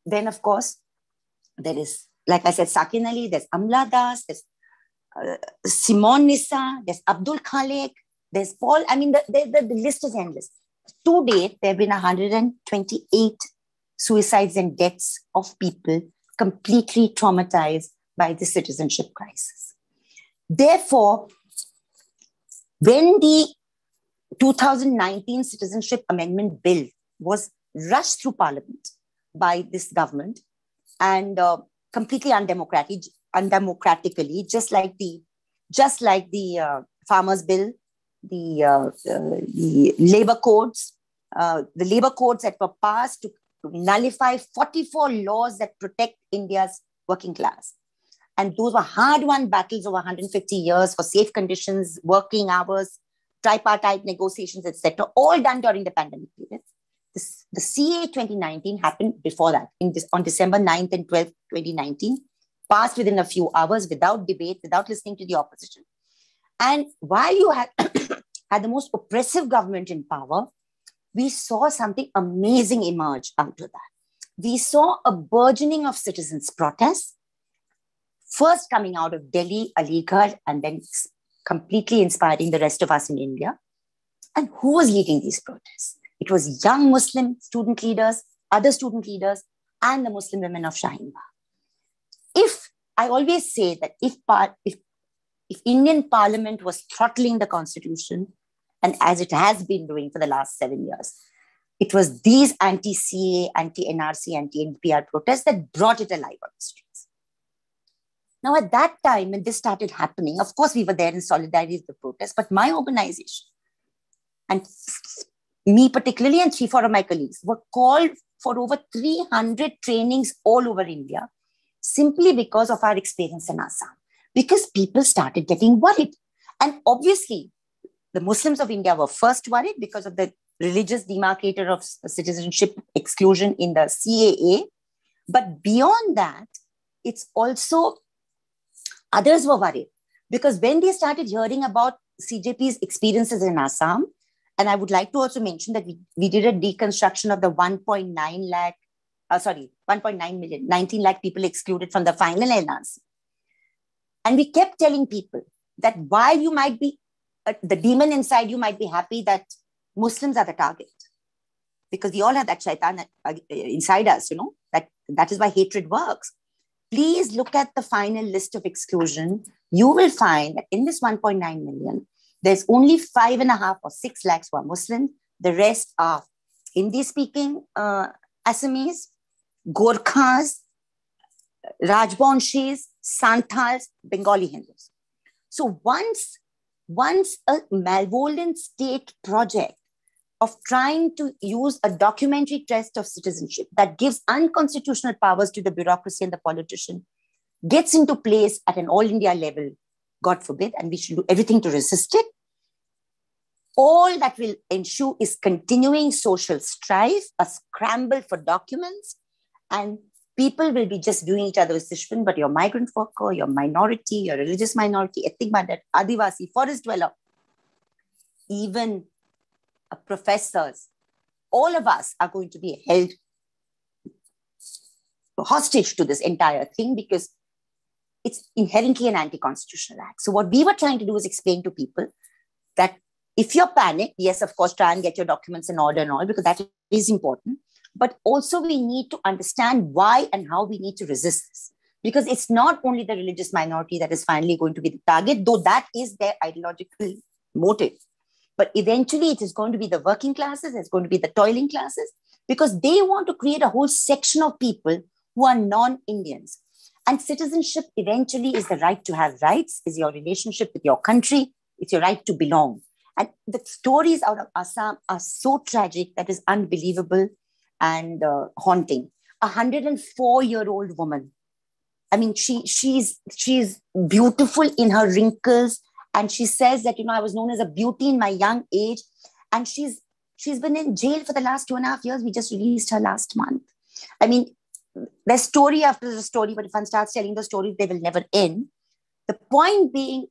Then of course, there is, like I said, Sakin Ali, there's Amla Das, there's Simon Nissa, there's Abdul Khalik, there's Paul. The list is endless. To date, there have been 128 suicides and deaths of people completely traumatized by the citizenship crisis. Therefore, when the 2019 Citizenship Amendment Bill was rushed through Parliament by this government and completely undemocratically, just like the Farmers Bill, the labor codes that were passed to nullify 44 laws that protect India's working class. And those were hard-won battles over 150 years for safe conditions, working hours, tripartite negotiations, etc., all done during the pandemic period. The CA 2019 happened before that, on December 9th and 12th, 2019, passed within a few hours without debate, without listening to the opposition. And while you had the most oppressive government in power, we saw something amazing emerge out of that. we saw a burgeoning of citizens' protests, first coming out of Delhi, Aligarh, and then completely inspiring the rest of us in India. And who was leading these protests? It was young Muslim student leaders, other student leaders, and the Muslim women of Shaheen Bagh. I always say that if Indian Parliament was throttling the constitution, and as it has been doing for the last 7 years, it was these anti-CA, anti-NRC, anti-NPR protests that brought it alive on the streets. Now, at that time, when this started happening, of course, we were there in solidarity with the protest, but my organization, and me particularly, and 3-4 of my colleagues, were called for over 300 trainings all over India, simply because of our experience in Assam, because people started getting worried. And obviously, the Muslims of India were first worried because of the religious demarcator of citizenship exclusion in the CAA. But beyond that, it's also others were worried because when they started hearing about CJP's experiences in Assam, and I would like to also mention that we did a deconstruction of the 1.9 million, 19 lakh people excluded from the final NRC. And we kept telling people that while you might be, the demon inside you might be happy that Muslims are the target, because we all have that shaitan inside us, that is why hatred works. Please look at the final list of exclusion. You will find that in this 1.9 million, there's only 5.5 or 6 lakhs who are Muslim. The rest are Hindi-speaking Assamese, Gorkhas, Rajbanshis, Santals, Bengali Hindus. So once a malevolent state project of trying to use a documentary test of citizenship that gives unconstitutional powers to the bureaucracy and the politician gets into place at an all India level, God forbid, and we should do everything to resist it, all that will ensue is continuing social strife, a scramble for documents, and people will be just viewing each other as dushman, but your migrant worker, your minority, your religious minority, ethnic minority, Adivasi, forest dweller, even professors, all of us are going to be held hostage to this entire thing because it's inherently an anti-constitutional act. So what we were trying to do is explain to people that if you're panicked, yes, of course, try and get your documents in order and all, because that is important. But also we need to understand why and how we need to resist this. Because it's not only the religious minority that is finally going to be the target, though that is their ideological motive. But eventually it is going to be the working classes, it's going to be the toiling classes, because they want to create a whole section of people who are non-Indians. And citizenship eventually is the right to have rights, is your relationship with your country, it's your right to belong. And the stories out of Assam are so tragic that is unbelievable and haunting. 104-year-old woman. I mean, she's beautiful in her wrinkles. And she says that, I was known as a beauty in my young age. And she's been in jail for the last 2.5 years. We just released her last month. I mean, there's story after the story, but if one starts telling the story, they will never end. The point being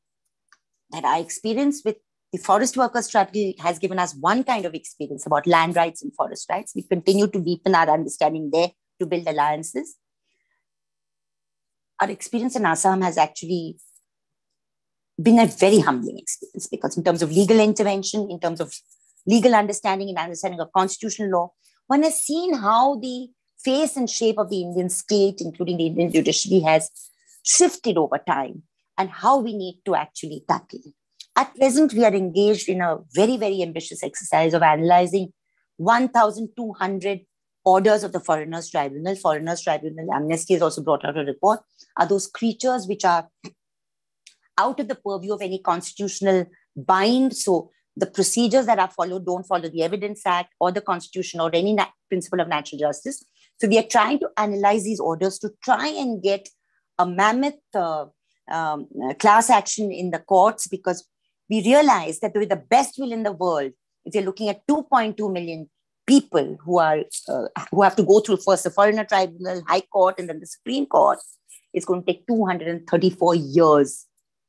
that our experience with the forest workers strategy has given us one kind of experience about land rights and forest rights. We continue to deepen our understanding there to build alliances. Our experience in Assam has actually been a very humbling experience because in terms of legal intervention, in terms of legal understanding and understanding of constitutional law, one has seen how the face and shape of the Indian state, including the Indian judiciary, has shifted over time and how we need to actually tackle it. At present, we are engaged in a very, very ambitious exercise of analyzing 1,200 orders of the Foreigners Tribunal. Foreigners Tribunal, Amnesty has also brought out a report, are those creatures which are out of the purview of any constitutional bind. So the procedures that are followed don't follow the Evidence Act or the Constitution or any principle of natural justice. So we are trying to analyze these orders to try and get a mammoth class action in the courts, because we realize that with the best will in the world, if you're looking at 2.2 million people who have to go through first the Foreigner Tribunal, High Court, and then the Supreme Court, it's going to take 234 years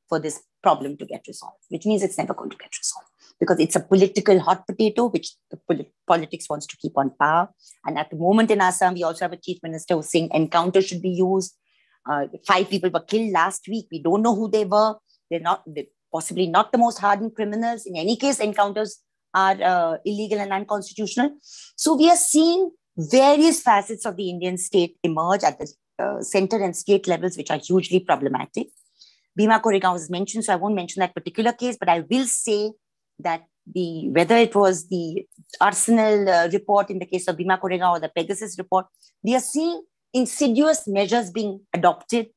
for this problem to get resolved, which means it's never going to get resolved. because it's a political hot potato, which the politics wants to keep on power. And at the moment in Assam, we also have a chief minister who's saying encounters should be used. 5 people were killed last week. We don't know who they were. They're possibly not the most hardened criminals. In any case, encounters are illegal and unconstitutional. So we are seeing various facets of the Indian state emerge at the center and state levels, which are hugely problematic. Bhima Koregaon was mentioned, so I won't mention that particular case, but I will say that whether it was the Arsenal report in the case of Bhima Koregaon or the Pegasus report, we are seeing insidious measures being adopted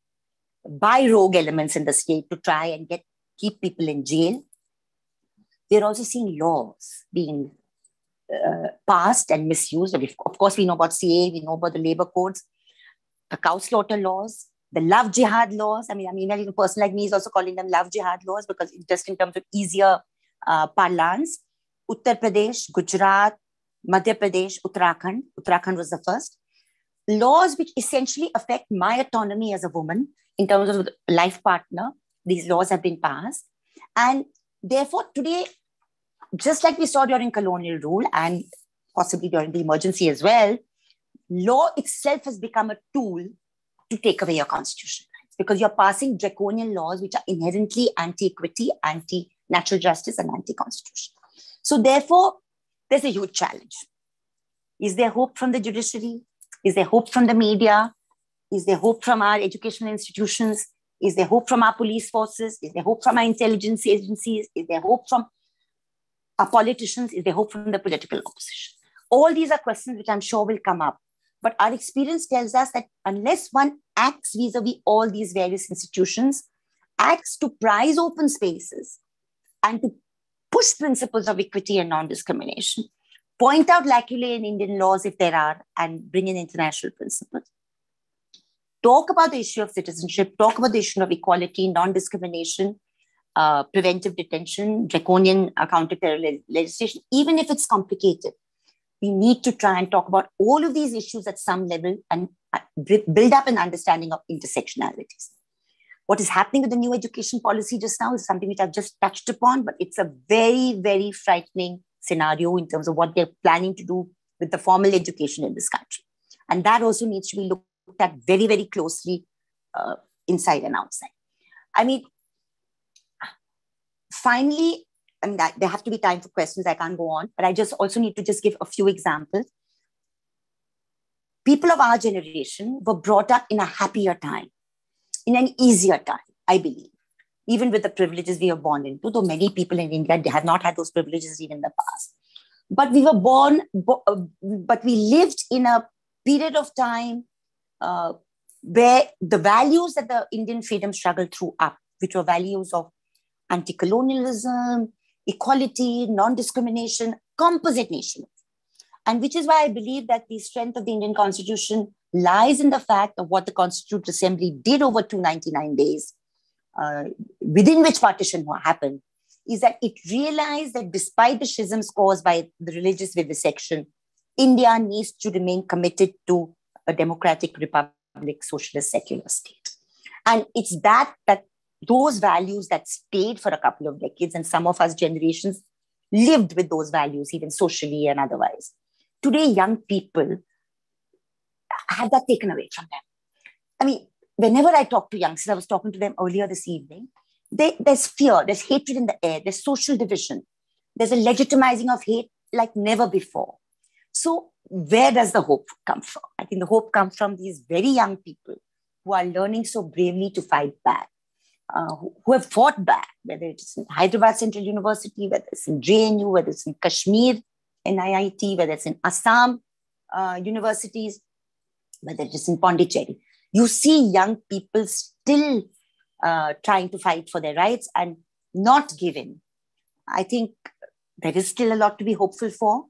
by rogue elements in the state to try and keep people in jail. We're also seeing laws being passed and misused. Of course, we know about CA, we know about the labor codes, the cow slaughter laws, the love jihad laws. I mean, even a person like me is also calling them love jihad laws because just in terms of easier parlance. Uttar Pradesh, Gujarat, Madhya Pradesh, Uttarakhand. Uttarakhand was the first. Laws which essentially affect my autonomy as a woman in terms of life partner. These laws have been passed. And therefore, today, just like we saw during colonial rule and possibly during the emergency as well, law itself has become a tool to take away your constitutional rights because you're passing draconian laws which are inherently anti-equity, anti-natural justice, and anti-constitutional. So therefore, there's a huge challenge. Is there hope from the judiciary? Is there hope from the media? Is there hope from our educational institutions? Is there hope from our police forces? Is there hope from our intelligence agencies? Is there hope from our politicians? Is there hope from the political opposition? All these are questions which I'm sure will come up. But our experience tells us that unless one acts vis-a-vis all these various institutions, acts to prize open spaces and to push principles of equity and non-discrimination, point out lacunae in Indian laws if there are, and bring in international principles. Talk about the issue of citizenship, talk about the issue of equality, non-discrimination, preventive detention, draconian counter-terror legislation, even if it's complicated. We need to try and talk about all of these issues at some level and build up an understanding of intersectionalities. What is happening with the new education policy just now is something which I've just touched upon, but it's a very, very frightening scenario in terms of what they're planning to do with the formal education in this country. And that also needs to be looked at very, very closely inside and outside. I mean, finally, and that there have to be time for questions. I can't go on, but I just also need to just give a few examples. People of our generation were brought up in a happier time, in an easier time, I believe, even with the privileges we were born into, though many people in India have not had those privileges even in the past. But we were but we lived in a period of time where the values that the Indian freedom struggle threw up, which were values of anti-colonialism, equality, non-discrimination, composite nation. And which is why I believe that the strength of the Indian Constitution lies in the fact of what the Constituent Assembly did over 299 days, within which partition happened, is that it realized that despite the schisms caused by the religious vivisection, India needs to remain committed to a democratic republic, socialist, secular state. And it's that those values that stayed for a couple of decades, and some of us generations lived with those values, even socially and otherwise. Today, young people have that taken away from them. I mean, whenever I talk to youngsters, I was talking to them earlier this evening, there's fear, there's hatred in the air, there's social division, there's a legitimizing of hate like never before. So where does the hope come from? I think the hope comes from these very young people who are learning so bravely to fight back. Who have fought back, whether it's in Hyderabad Central University, whether it's in JNU, whether it's in Kashmir, NIIT, whether it's in Assam universities, whether it is in Pondicherry. You see young people still trying to fight for their rights and not giving. I think there is still a lot to be hopeful for,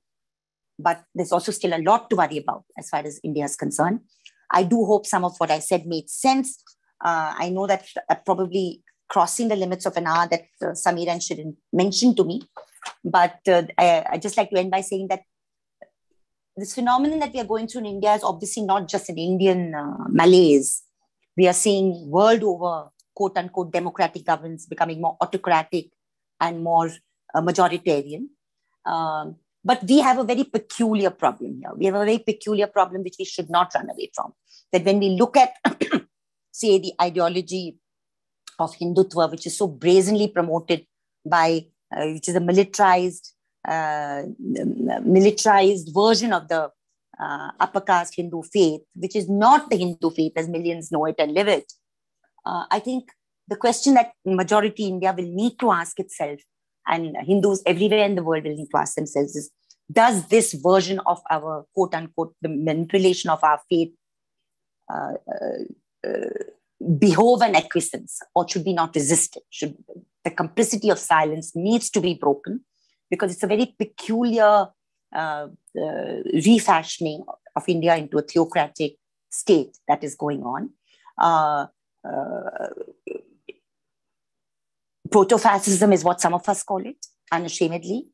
but there's also still a lot to worry about as far as India is concerned. I do hope some of what I said made sense. I know that probably crossing the limits of an hour that Samir and Shirin mentioned to me. But I just like to end by saying that this phenomenon that we are going through in India is obviously not just an Indian malaise. We are seeing world over, quote unquote, democratic governance becoming more autocratic and more majoritarian. But we have a very peculiar problem here. We have a very peculiar problem which we should not run away from. That when we look at, say, the ideology of Hindutva, which is so brazenly promoted by, which is a militarized version of the upper caste Hindu faith, which is not the Hindu faith as millions know it and live it. I think the question that majority India will need to ask itself, and Hindus everywhere in the world will need to ask themselves, is, does this version of our quote unquote, the manipulation of our faith behove an acquiescence, or should we not resist it? Should the complicity of silence needs to be broken, because it's a very peculiar refashioning of India into a theocratic state that is going on. Proto-fascism is what some of us call it, unashamedly.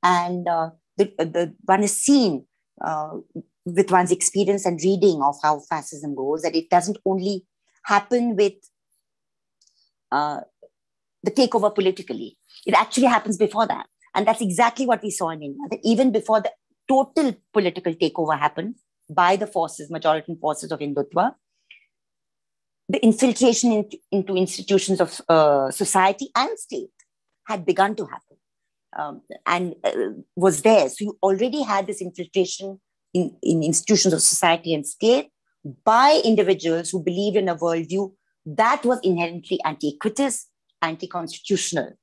And one is seen with one's experience and reading of how fascism goes, that it doesn't only happen with the takeover politically. It actually happens before that. And that's exactly what we saw in India, that even before the total political takeover happened by the forces, majority forces of Hindutva, the infiltration into institutions of society and state had begun to happen and was there. So you already had this infiltration in institutions of society and state by individuals who believed in a worldview that was inherently anti-equitous, anti-constitutional,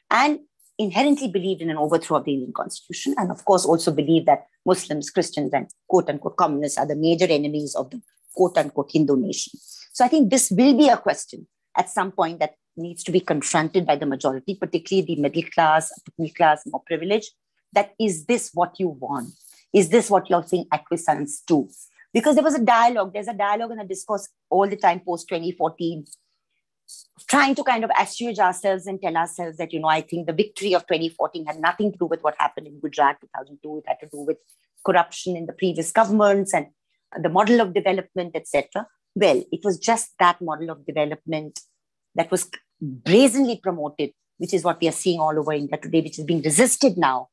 and inherently believed in an overthrow of the Indian constitution, and of course also believed that Muslims, Christians, and quote-unquote communists are the major enemies of the quote-unquote Hindu nation. So I think this will be a question at some point that needs to be confronted by the majority, particularly the middle class, more privileged, that is this what you want? Is this what you're saying acquiescence to? Because there was a dialogue, there's a dialogue and a discourse all the time post-2014, trying to kind of assuage ourselves and tell ourselves that, I think the victory of 2014 had nothing to do with what happened in Gujarat 2002. It had to do with corruption in the previous governments and the model of development, etc. Well, it was just that model of development that was brazenly promoted, which is what we are seeing all over India today, which is being resisted now.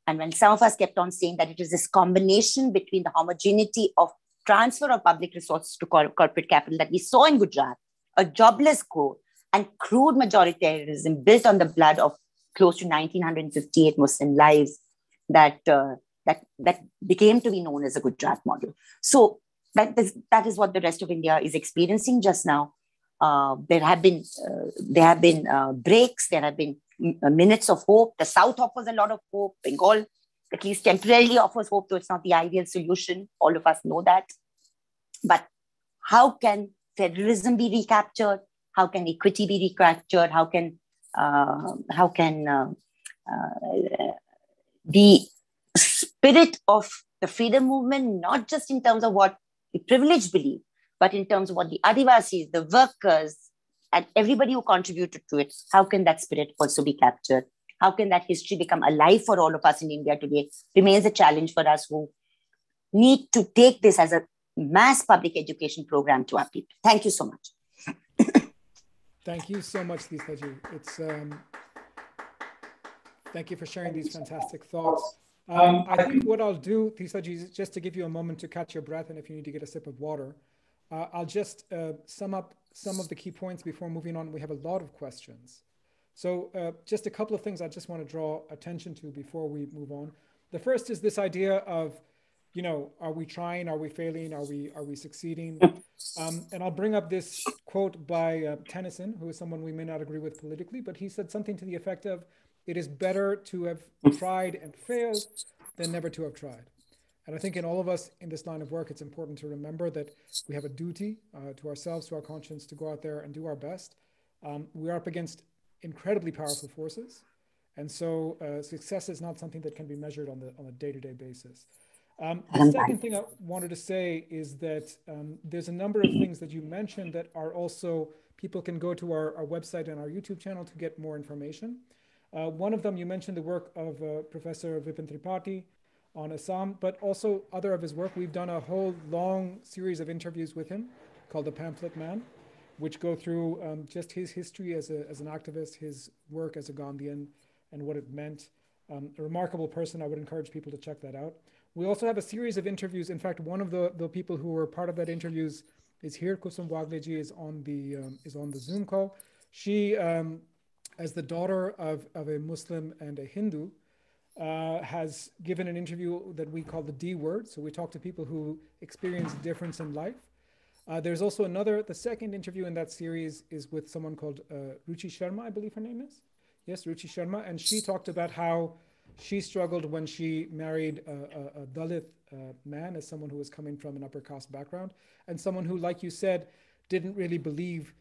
And when some of us kept on saying that it is this combination between the homogeneity of transfer of public resources to corporate capital that we saw in Gujarat, a jobless growth, and crude majoritarianism built on the blood of close to 1958 Muslim lives that became to be known as a Gujarat model. So that is what the rest of India is experiencing just now. There have been breaks. There have been minutes of hope. The South offers a lot of hope. Bengal at least temporarily offers hope, though it's not the ideal solution. All of us know that. But how can federalism be recaptured? How can equity be recaptured? How can the spirit of the freedom movement, not just in terms of what the privileged believe, but in terms of what the Adivasis, the workers, and everybody who contributed to it, how can that spirit also be captured? How can that history become alive for all of us in India today? Remains a challenge for us who need to take this as a mass public education program to our people. Thank you so much. Thank you so much, Teesta ji. Thank you for sharing these fantastic thoughts. I think what I'll do, Teesta ji, is just to give you a moment to catch your breath, and if you need to get a sip of water, I'll just sum up some of the key points before moving on. We have a lot of questions. So just a couple of things I just want to draw attention to before we move on. The first is this idea of, are we trying? Are we failing? Are we succeeding? And I'll bring up this quote by Tennyson, who is someone we may not agree with politically, but he said something to the effect of, it is better to have tried and failed than never to have tried. And I think in all of us in this line of work, it's important to remember that we have a duty to ourselves, to our conscience, to go out there and do our best. We are up against incredibly powerful forces. And so success is not something that can be measured on a day-to-day basis. The second thing I wanted to say is that there's a number of things that you mentioned that are also, people can go to our website and our YouTube channel to get more information. One of them, you mentioned the work of Professor Vipin Tripathi on Assam, but also other of his work. We've done a whole long series of interviews with him called The Pamphlet Man, which go through just his history as an activist, his work as a Gandhian, and what it meant. A remarkable person. I would encourage people to check that out. We also have a series of interviews. In fact, one of the people who were part of that interviews is here. Kusum Wagleji is on the Zoom call. She, as the daughter of a Muslim and a Hindu, has given an interview that we call the D word. So we talk to people who experience difference in life. There's also the second interview in that series is with someone called Ruchi Sharma, I believe her name is. Yes, Ruchi Sharma. And she talked about how she struggled when she married a Dalit man, as someone who was coming from an upper caste background, and someone who, like you said, didn't really believe,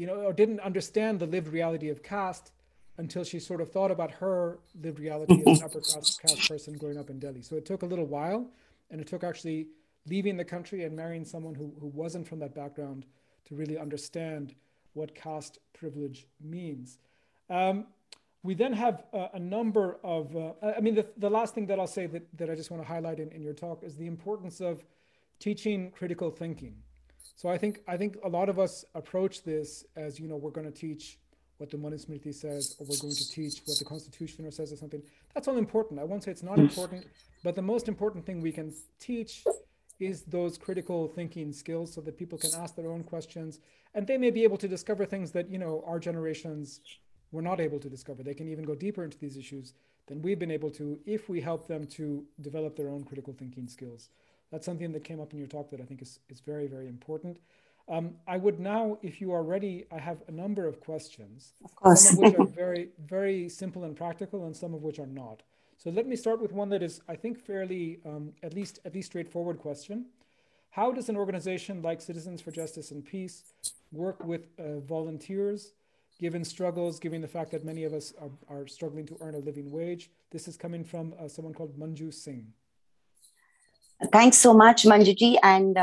or didn't understand the lived reality of caste until she sort of thought about her lived reality as an upper caste person growing up in Delhi. So it took a little while, and it took actually leaving the country and marrying someone who wasn't from that background to really understand what caste privilege means. We then have a number of, the last thing that I'll say that I just want to highlight in your talk is the importance of teaching critical thinking. So I think a lot of us approach this as, we're going to teach what the Manusmriti says, or we're going to teach what the Constitution says or something. That's all important. I won't say it's not important, but the most important thing we can teach is those critical thinking skills so that people can ask their own questions, and they may be able to discover things that, our generations were not able to discover. They can even go deeper into these issues than we've been able to if we help them to develop their own critical thinking skills. That's something that came up in your talk that I think is very, very important. I would now, if you are ready, I have a number of questions, some of which are very, very simple and practical, and some of which are not. So let me start with one that is, I think, fairly, at least straightforward question. How does an organization like Citizens for Justice and Peace work with volunteers, given struggles, given the fact that many of us are struggling to earn a living wage? This is coming from someone called Manju Singh. Thanks so much, Manjuji. And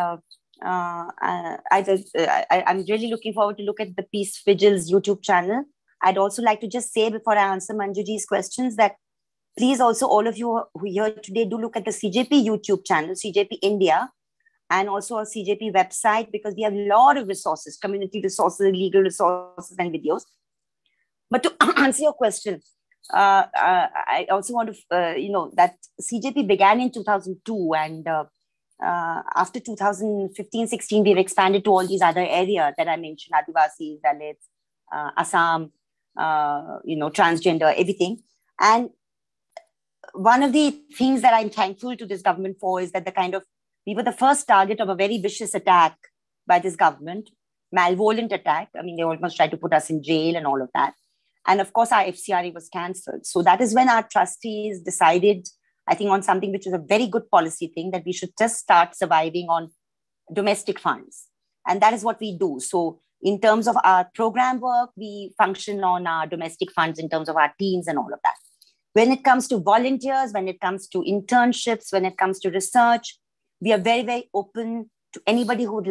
I'm really looking forward to look at the Peace Vigil's YouTube channel. I'd also like to just say before I answer Manjuji's questions that please also, all of you who are here today, do look at the CJP YouTube channel, CJP India, and also our CJP website, because we have a lot of resources, community resources, legal resources, and videos. But to answer your question, I also want to, that CJP began in 2002, and after 2015-16, we've expanded to all these other areas that I mentioned: Adivasis, Dalits, Assam, transgender, everything. And one of the things that I'm thankful to this government for is that we were the first target of a very vicious attack by this government, malevolent attack. I mean, they almost tried to put us in jail and all of that. And of course, our FCRA was cancelled. So that is when our trustees decided, I think, on something which was a very good policy thing, that we should just start surviving on domestic funds. And that is what we do. So in terms of our program work, we function on our domestic funds in terms of our teams and all of that. When it comes to volunteers, when it comes to internships, when it comes to research, we are very, very open to anybody who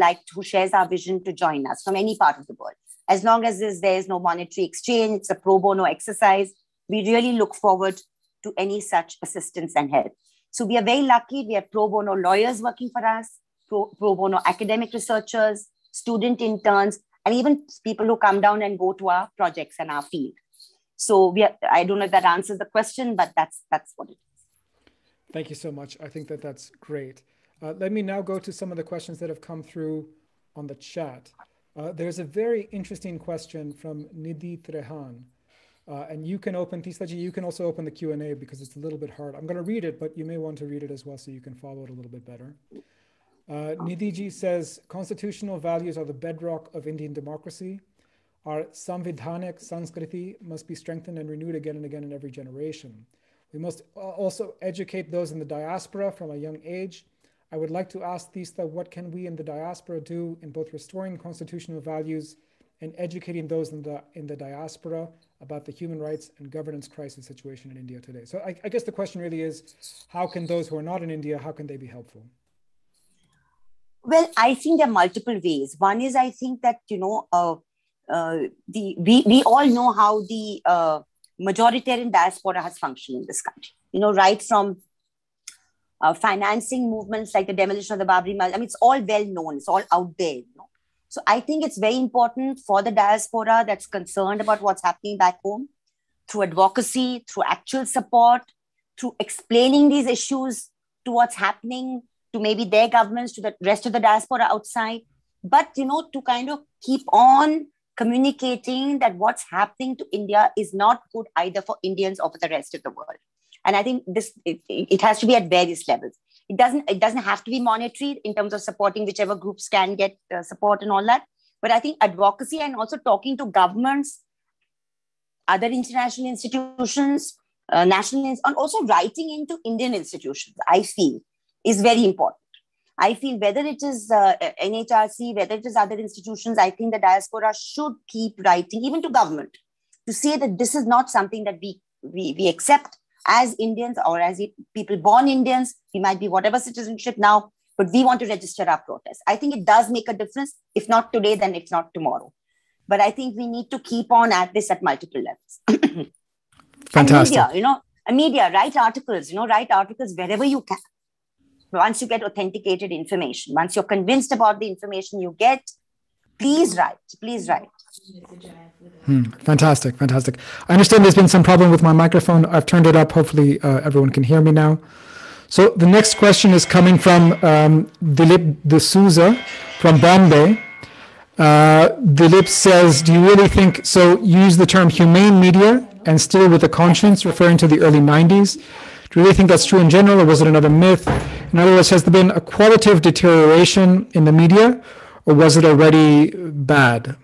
shares our vision to join us from any part of the world. As long as there is no monetary exchange, it's a pro bono exercise, we really look forward to any such assistance and help. So we are very lucky. We have pro bono lawyers working for us, pro bono academic researchers, student interns, and even people who come down and go to our projects and our field. So I don't know if that answers the question, but that's what it is. Thank you so much. I think that's great. Let me now go to some of the questions that have come through on the chat. There's a very interesting question from Nidhi Trehan. And you can open, Teestaji, you can also open the Q&A because it's a little bit hard. I'm going to read it, but you may want to read it as well so you can follow it a little bit better. Nidhi says, constitutional values are the bedrock of Indian democracy. Our Samvidhanik Sanskriti must be strengthened and renewed again and again in every generation. We must also educate those in the diaspora from a young age. I would like to ask Teesta, what can we in the diaspora do in both restoring constitutional values and educating those in the diaspora about the human rights and governance crisis situation in India today? So I guess the question really is, how can those who are not in India, how can they be helpful? Well, I think there are multiple ways. One is, I think that, we all know how the majoritarian diaspora has functioned in this country, right from financing movements like the demolition of the Babri Masjid. I mean, it's all well known, it's all out there. So I think it's very important for the diaspora that's concerned about what's happening back home, through advocacy, through actual support, through explaining these issues to what's happening to maybe their governments, to the rest of the diaspora outside, but, to kind of keep on communicating that what's happening to India is not good either for Indians or for the rest of the world. And I think it has to be at various levels. It doesn't have to be monetary in terms of supporting whichever groups can get support and all that. But I think advocacy and also talking to governments, other international institutions, national, and also writing into Indian institutions, I feel, is very important. I feel whether it is NHRC, whether it is other institutions, I think the diaspora should keep writing, even to government, to say that this is not something that we accept as Indians or as people born Indians. We might be whatever citizenship now, but we want to register our protest. I think it does make a difference. If not today, then it's not tomorrow. But I think we need to keep on at this at multiple levels. Fantastic. And media, write articles, write articles wherever you can. Once you get authenticated information, once you're convinced about the information you get, please write. Fantastic. I understand there's been some problem with my microphone. I've turned it up. Hopefully everyone can hear me now. So the next question is coming from Dilip D'Souza from Bombay. Dilip says, do you really think, so use the term humane media and still with a conscience, referring to the early 90s. Do you really think that's true in general, or was it another myth? In other words, has there been a qualitative deterioration in the media, or was it already bad?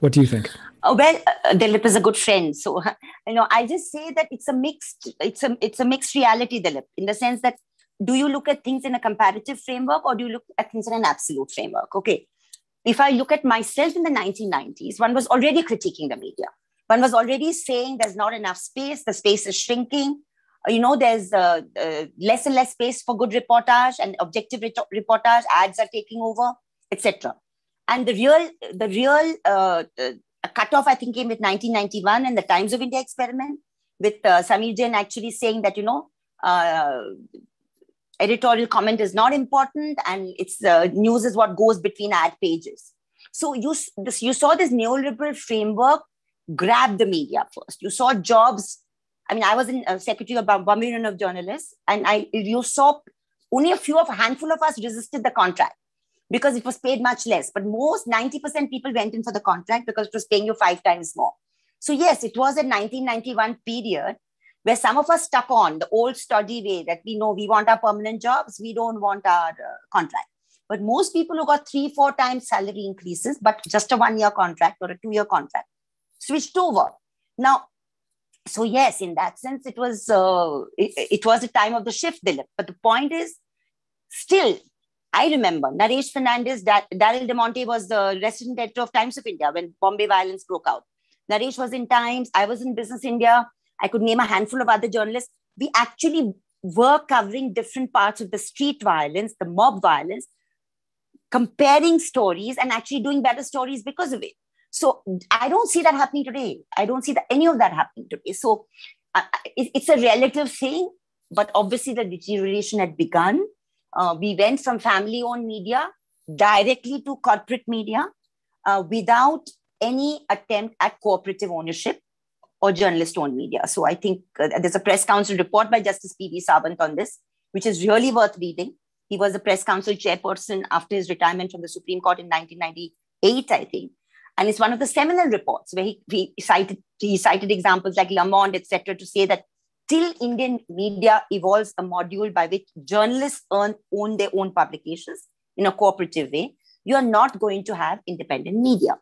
What do you think? Oh, well, Dilip is a good friend. So, I just say that it's a mixed reality, Dilip, in the sense that, do you look at things in a comparative framework, or do you look at things in an absolute framework? Okay. If I look at myself in the 1990s, one was already critiquing the media. One was already saying there's not enough space. The space is shrinking. There's less and less space for good reportage and objective reportage. Ads are taking over, etc. And the real cutoff, I think, came with 1991 and the Times of India experiment, with Samir Jain actually saying that, editorial comment is not important, and it's news is what goes between ad pages. So you saw this neoliberal framework grab the media first. You saw jobs. I mean, I was in secretary of Bombay Union of Journalists, and you saw only a handful of us resisted the contract because it was paid much less. But most 90% people went in for the contract because it was paying you 5 times more. So yes, it was a 1991 period where some of us stuck on the old stodgy way that we know we want our permanent jobs, we don't want our contract. But most people who got 3-4 times salary increases, but just a 1-year contract or a 2-year contract, switched over. Now, so yes, in that sense, it was a time of the shift, Dilip. But the point is, still, I remember Naresh Fernandez, Daryl De Monte was the resident editor of Times of India when Bombay Violence broke out. Naresh was in Times, I was in Business India. I could name a handful of other journalists. We actually were covering different parts of the street violence, the mob violence, comparing stories and actually doing better stories because of it. So I don't see that happening today. I don't see any of that happening today. So it's a relative thing, but obviously the deterioration had begun. We went from family-owned media directly to corporate media without any attempt at cooperative ownership or journalist-owned media. So I think there's a press council report by Justice P.V. Sawant on this, which is really worth reading. He was the press council chairperson after his retirement from the Supreme Court in 1998, I think. And it's one of the seminal reports where he cited examples like Le Monde, etc., to say that till Indian media evolves a module by which journalists own their own publications in a cooperative way, you are not going to have independent media.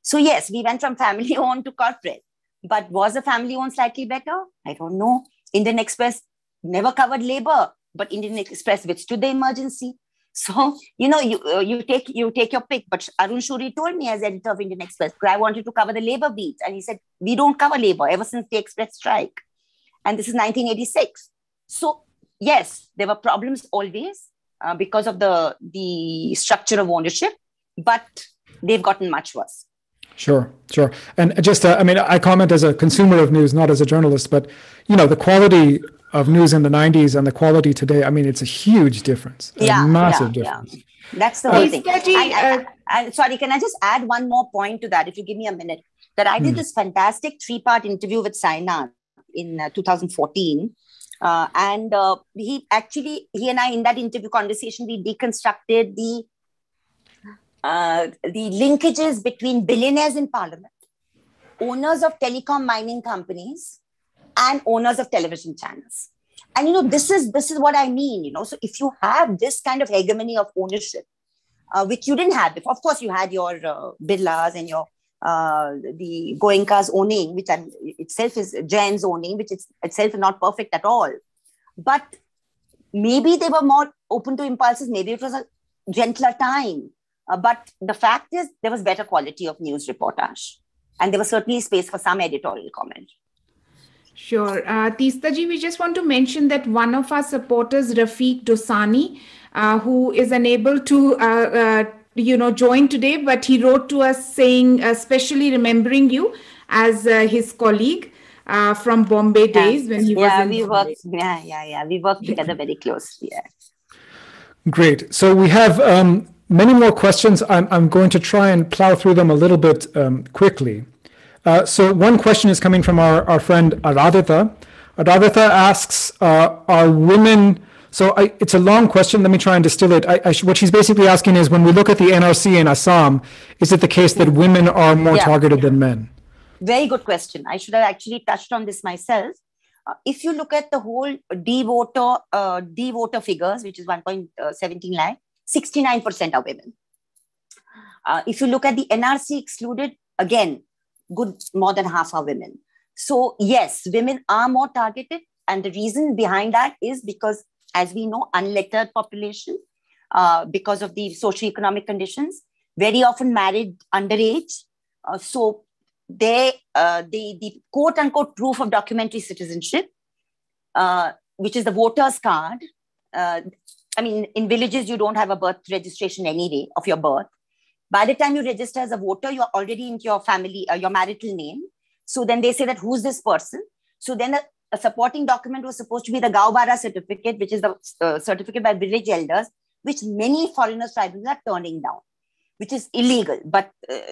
So yes, we went from family-owned to corporate. But was the family-owned slightly better? I don't know. Indian Express never covered labor, but Indian Express withstood the emergency. So, you take your pick. But Arun Shuri told me as editor of Indian Express, I wanted to cover the labor beat. And he said, we don't cover labor ever since the Express strike. And this is 1986. So, yes, there were problems always because of the structure of ownership, but they've gotten much worse. Sure. And just, I comment as a consumer of news, not as a journalist, but, the quality of news in the 90s and the quality today, it's a huge difference, a massive difference. Yeah. That's the whole thing. Sorry, can I just add one more point to that, if you give me a minute? That I did this fantastic 3-part interview with Sainath in 2014 He and I, in that interview conversation, we deconstructed the linkages between billionaires in parliament, owners of telecom mining companies, and owners of television channels. And, this is what I mean, So if you have this kind of hegemony of ownership, which you didn't have before, of course, you had your Birlas and your the Goenkas owning, which itself is Jain's owning, which itself is not perfect at all. But maybe they were more open to impulses. Maybe it was a gentler time. But the fact is, there was better quality of news reportage. And there was certainly space for some editorial comment. Sure. Teesta ji, we just want to mention that one of our supporters, Rafiq Dosani, who is unable to join today, but he wrote to us saying, especially remembering you as his colleague from Bombay days when he was in Bombay. We worked together very closely. Yeah. Great. So we have many more questions. I'm going to try and plow through them a little bit quickly. So one question is coming from our friend Ratyatra. Ratyatra asks, are women... So it's a long question. Let me try and distill it. What she's basically asking is, when we look at the NRC in Assam, is it the case that women are more targeted than men? Very good question. I should have actually touched on this myself. If you look at the whole D-voter figures, which is 1.17 lakh, 69% are women. If you look at the NRC excluded, again, good more than half are women. So yes, women are more targeted. And the reason behind that is because, as we know, unlettered population, because of the socioeconomic conditions, very often married underage. So the quote unquote proof of documentary citizenship, which is the voter's card. In villages, you don't have a birth registration anyway of your birth. By the time you register as a voter, you're already into your family, your marital name. So then they say that, who's this person? So then a supporting document was supposed to be the Gaubara certificate, which is the certificate by village elders, which many foreigners tribunals are turning down, which is illegal. But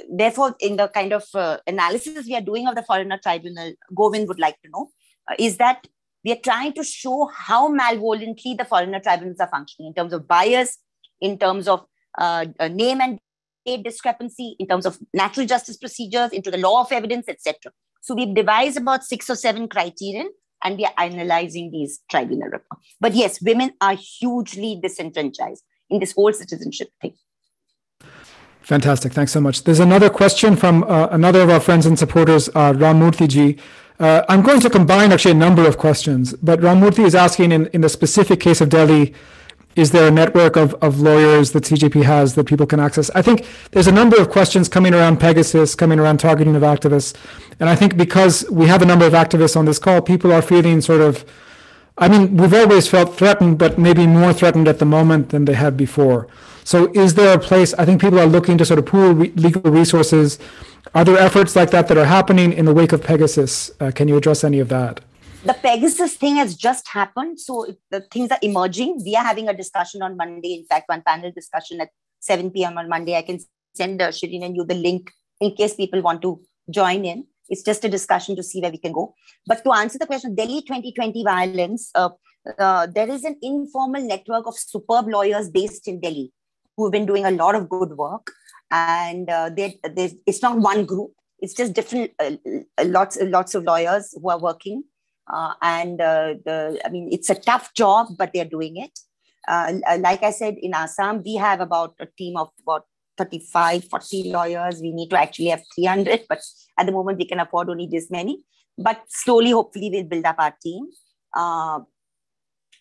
therefore, in the kind of analysis we are doing of the foreigner tribunal, Govind would like to know, is that we are trying to show how malevolently the foreigner tribunals are functioning in terms of bias, in terms of name and date discrepancy, in terms of natural justice procedures, into the law of evidence, etc. So we've devised about 6 or 7 criterion, and we are analyzing these tribunal reports. But yes, women are hugely disenfranchised in this whole citizenship thing. Fantastic. Thanks so much. There's another question from another of our friends and supporters, Ramurthy ji. I'm going to combine actually a number of questions, but Ramurthy is asking, in the specific case of Delhi, is there a network of lawyers that CJP has that people can access? I think there's a number of questions coming around Pegasus, coming around targeting of activists. And I think because we have a number of activists on this call, people are feeling we've always felt threatened, but maybe more threatened at the moment than they have before. So is there a place, I think people are looking to sort of pool legal resources. Are there efforts like that are happening in the wake of Pegasus? Can you address any of that? The Pegasus thing has just happened. So the things are emerging. We are having a discussion on Monday. In fact, one panel discussion at 7 p.m. on Monday. I can send Shireen and you the link in case people want to join in. It's just a discussion to see where we can go. But to answer the question, Delhi 2020 violence, there is an informal network of superb lawyers based in Delhi who have been doing a lot of good work. And it's not one group. It's just different, lots of lawyers who are working. It's a tough job, but they're doing it. Like I said, in Assam, we have about a team of about 35, 40 lawyers. We need to actually have 300, but at the moment we can afford only this many. But slowly, hopefully, we'll build up our team. On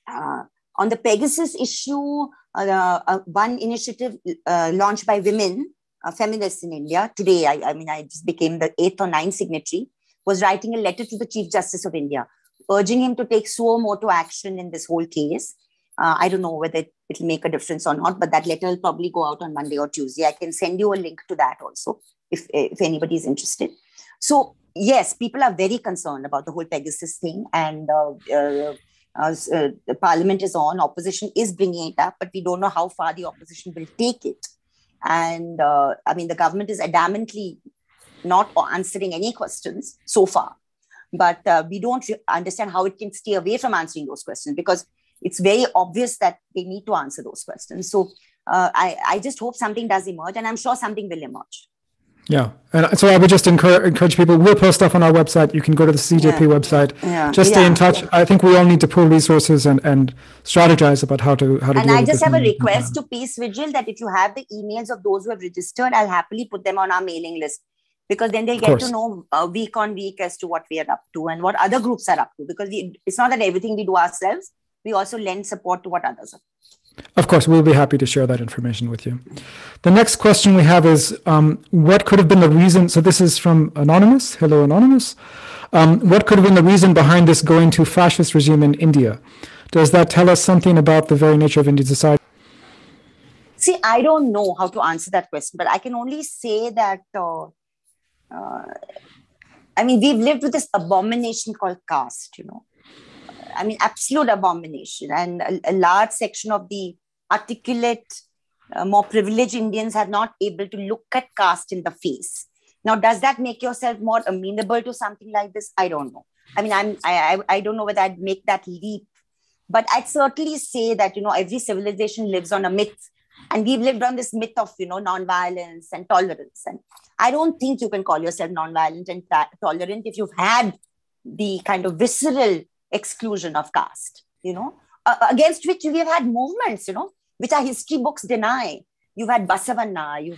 the Pegasus issue, one initiative launched by women, feminists in India, today, I just became the 8th or 9th signatory, was writing a letter to the Chief Justice of India, urging him to take suo motu action in this whole case. I don't know whether it'll make a difference or not, but that letter will probably go out on Monday or Tuesday. I can send you a link to that also, if anybody is interested. So yes, people are very concerned about the whole Pegasus thing, and the parliament is on, opposition is bringing it up, but we don't know how far the opposition will take it. And the government is adamantly not answering any questions so far. but we don't understand how it can stay away from answering those questions, because it's very obvious that they need to answer those questions. So I just hope something does emerge, and I'm sure something will emerge. Yeah. And so I would just encourage people, we'll post stuff on our website. You can go to the CJP website. Just stay in touch. I think we all need to pool resources and strategize about how to And I just have a request to Peace Vigil that if you have the emails of those who have registered, I'll happily put them on our mailing list, because then they get to know week on week as to what we are up to and what other groups are up to. Because it's not that everything we do ourselves, we also lend support to what others are. Of course, we'll be happy to share that information with you. The next question we have is, what could have been the reason? So this is from Anonymous. Hello, Anonymous. What could have been the reason behind this going to fascist regime in India? Does that tell us something about the very nature of Indian society? See, I don't know how to answer that question, but I can only say that, I mean, we've lived with this abomination called caste, you know. I mean, absolute abomination. And a large section of the articulate, more privileged Indians are not able to look at caste in the face. Now, does that make yourself more amenable to something like this? I don't know. I mean, I don't know whether I'd make that leap. But I'd certainly say that, you know, every civilization lives on a myth. And we've lived on this myth of, you know, non-violence and tolerance. And I don't think you can call yourself non-violent and tolerant if you've had the kind of visceral exclusion of caste, you know, against which we have had movements, you know, which our history books deny. You've had Basavanna, you've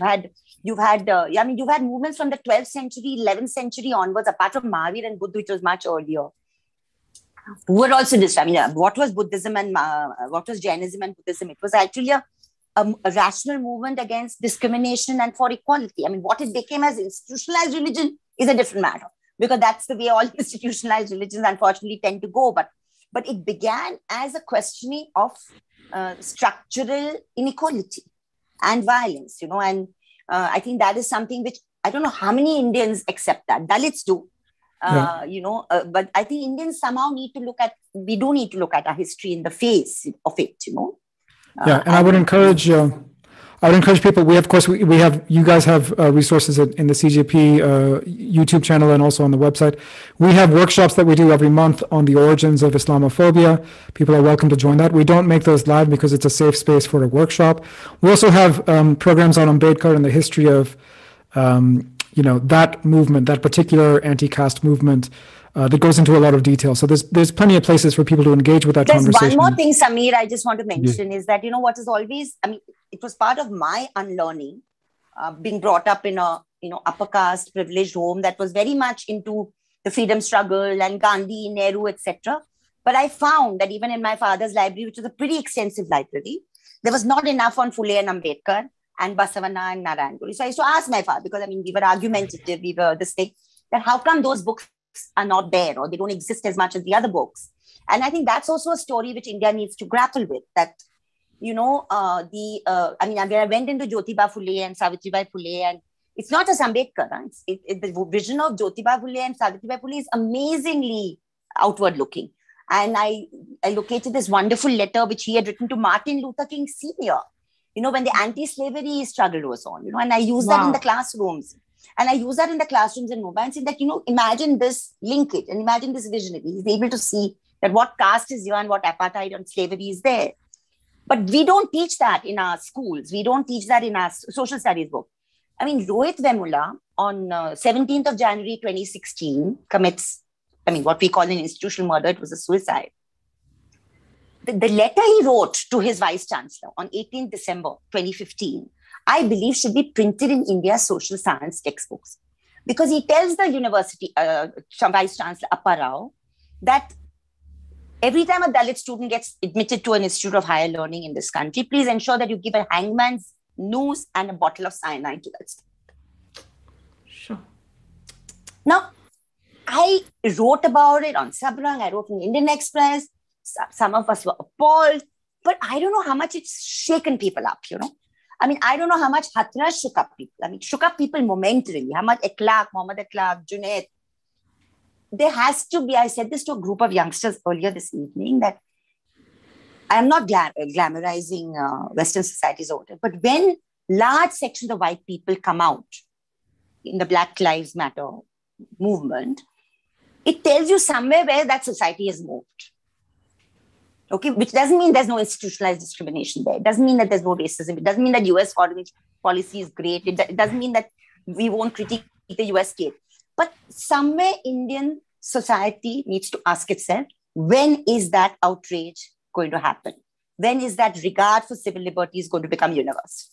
had movements from the 12th century, 11th century onwards, apart from Mahavir and Buddha, which was much earlier, who were also destroyed. I mean, what was Buddhism and what was Jainism and Buddhism? It was actually a rational movement against discrimination and for equality. I mean, what it became as institutionalized religion is a different matter, because that's the way all institutionalized religions unfortunately tend to go. But it began as a questioning of structural inequality and violence, you know, and I think that is something which I don't know how many Indians accept that. Dalits do, you know, but I think Indians somehow need to look at our history in the face of it, you know. And I would encourage people. We have, you guys have resources in the CJP YouTube channel and also on the website. We have workshops that we do every month on the origins of Islamophobia. People are welcome to join that. We don't make those live because it's a safe space for a workshop. We also have programs on Ambedkar and the history of, you know, that movement, that particular anti-caste movement. That goes into a lot of detail. So there's plenty of places for people to engage with that conversation. One more thing, Samir, I just want to mention is that, you know, what is always, I mean, it was part of my unlearning, being brought up in a, you know, upper caste privileged home that was very much into the freedom struggle and Gandhi, Nehru, etc. But I found that even in my father's library, which was a pretty extensive library, there was not enough on Phule and Ambedkar and Basavanna and Narayan Guri. So I used to ask my father, because I mean, we were argumentative, we were this thing, that how come those books are not there, or they don't exist as much as the other books. And I think that's also a story which India needs to grapple with, that, you know, I mean, I went into Jyotiba Phule and Savitribai Phule, and it's not just Ambedkar. The vision of Jyotiba Phule and Savitribai Phule is amazingly outward looking. And I located this wonderful letter which he had written to Martin Luther King Sr., you know, when the anti-slavery struggle was on, you know, and I used that in the classrooms. And I use that in the classrooms in Mumbai and say that, you know, imagine this linkage and imagine this visionary. He's able to see that what caste is here and what apartheid and slavery is there. But we don't teach that in our schools. We don't teach that in our social studies book. I mean, Rohit Vemula on 17th of January 2016 commits, I mean, what we call an institutional murder. It was a suicide. The letter he wrote to his vice chancellor on 18th December 2015, I believe should be printed in India's social science textbooks, because he tells the university vice chancellor Appa Rao that every time a Dalit student gets admitted to an institute of higher learning in this country, please ensure that you give a hangman's noose and a bottle of cyanide to that student. Sure. Now, I wrote about it on Sabrang, I wrote in Indian Express. Some of us were appalled, but I don't know how much it's shaken people up, you know. I mean, I don't know how much Hathras shook up people. I mean, shook up people momentarily. How much Mohammed Akhlaq, Junaid. There has to be, I said this to a group of youngsters earlier this evening, that I'm not glamorizing Western society's order, but when large sections of white people come out in the Black Lives Matter movement, it tells you somewhere where that society has moved. Okay, which doesn't mean there's no institutionalized discrimination there. It doesn't mean that there's no racism. It doesn't mean that US foreign policy is great. It doesn't mean that we won't critique the US state. But somewhere Indian society needs to ask itself, when is that outrage going to happen? When is that regard for civil liberties going to become universal?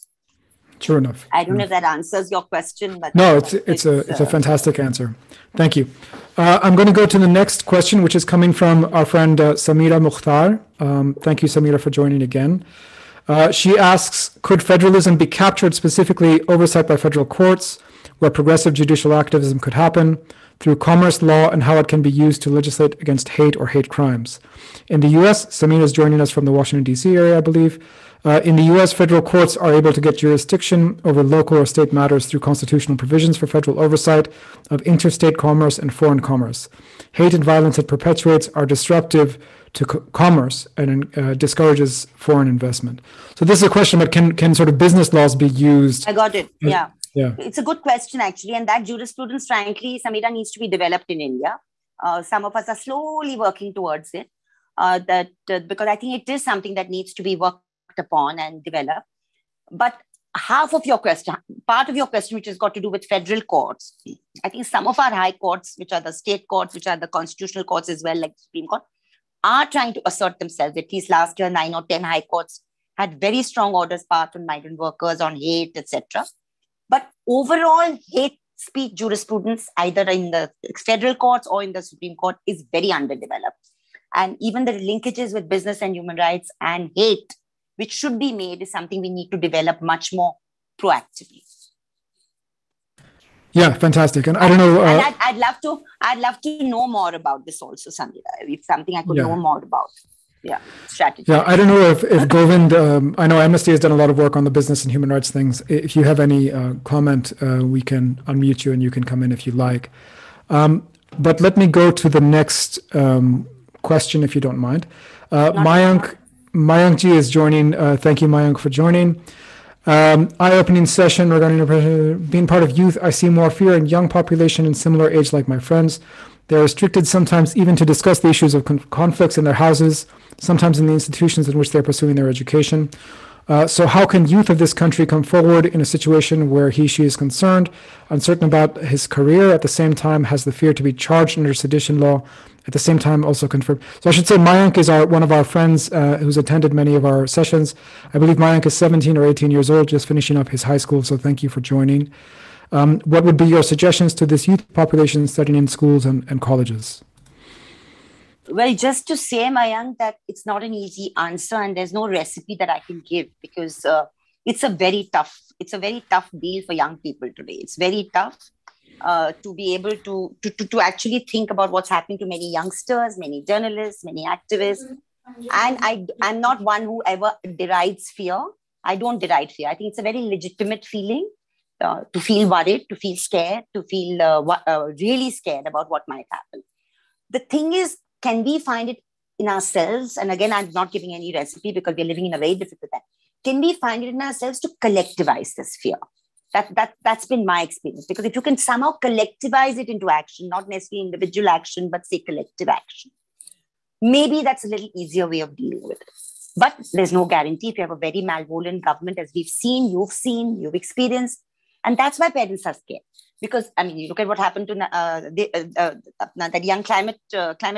True enough. I don't know if that answers your question, but no, it's a fantastic answer. Thank you. I'm going to go to the next question, which is coming from our friend Samira Mukhtar. Thank you, Samira, for joining again. She asks, could federalism be captured, specifically oversight by federal courts, where progressive judicial activism could happen, through commerce law, and how it can be used to legislate against hate or hate crimes? In the US, Samira is joining us from the Washington, D.C. area, I believe. In the US, federal courts are able to get jurisdiction over local or state matters through constitutional provisions for federal oversight of interstate commerce and foreign commerce. Hate and violence it perpetuates are disruptive to commerce and discourages foreign investment. So this is a question, but can sort of business laws be used? I got it. Yeah. Yeah. It's a good question, actually. And that jurisprudence, frankly, Samira, needs to be developed in India. Some of us are slowly working towards it. Because I think it is something that needs to be worked upon and developed. But part of your question, which has got to do with federal courts, I think some of our high courts, which are the state courts, which are the constitutional courts as well, like the Supreme Court, are trying to assert themselves. At least last year, 9 or 10 high courts had very strong orders passed on migrant workers, on hate, etc. But overall, hate speech jurisprudence, either in the federal courts or in the Supreme Court, is very underdeveloped. And even the linkages with business and human rights and hate, which should be made, is something we need to develop much more proactively. Yeah, fantastic. And I don't know. And I'd love to know more about this also, Samira. It's something I could know more about. Yeah, strategy. Yeah, I don't know if Govind, I know Amnesty has done a lot of work on the business and human rights things. If you have any comment, we can unmute you and you can come in if you like. But let me go to the next question, if you don't mind. Mayank Ji is joining. Thank you, Mayank, for joining. Eye-opening session regarding being part of youth. I see more fear in young population in similar age like my friends. They're restricted sometimes even to discuss the issues of conflicts in their houses, sometimes in the institutions in which they're pursuing their education. So how can youth of this country come forward in a situation where she is concerned, uncertain about his career, at the same time has the fear to be charged under sedition law, at the same time also confirmed? So I should say Mayank is one of our friends who's attended many of our sessions. I believe Mayank is 17 or 18 years old, just finishing up his high school, so thank you for joining. What would be your suggestions to this youth population studying in schools and colleges? Well, just to say, Mayank, that it's not an easy answer and there's no recipe that I can give, because it's a very tough deal for young people today. It's very tough to be able to actually think about what's happening to many youngsters, many journalists, many activists. And I'm not one who ever derides fear. I don't deride fear. I think it's a very legitimate feeling to feel worried, to feel scared, to feel really scared about what might happen. The thing is, can we find it in ourselves? And again, I'm not giving any recipe because we're living in a very difficult time. Can we find it in ourselves to collectivize this fear? That's been my experience. Because if you can somehow collectivize it into action, not necessarily individual action, but say collective action, maybe that's a little easier way of dealing with it. But there's no guarantee. If you have a very malevolent government, as we've seen, you've experienced, and that's why parents are scared. Because, I mean, you look at what happened to that young climate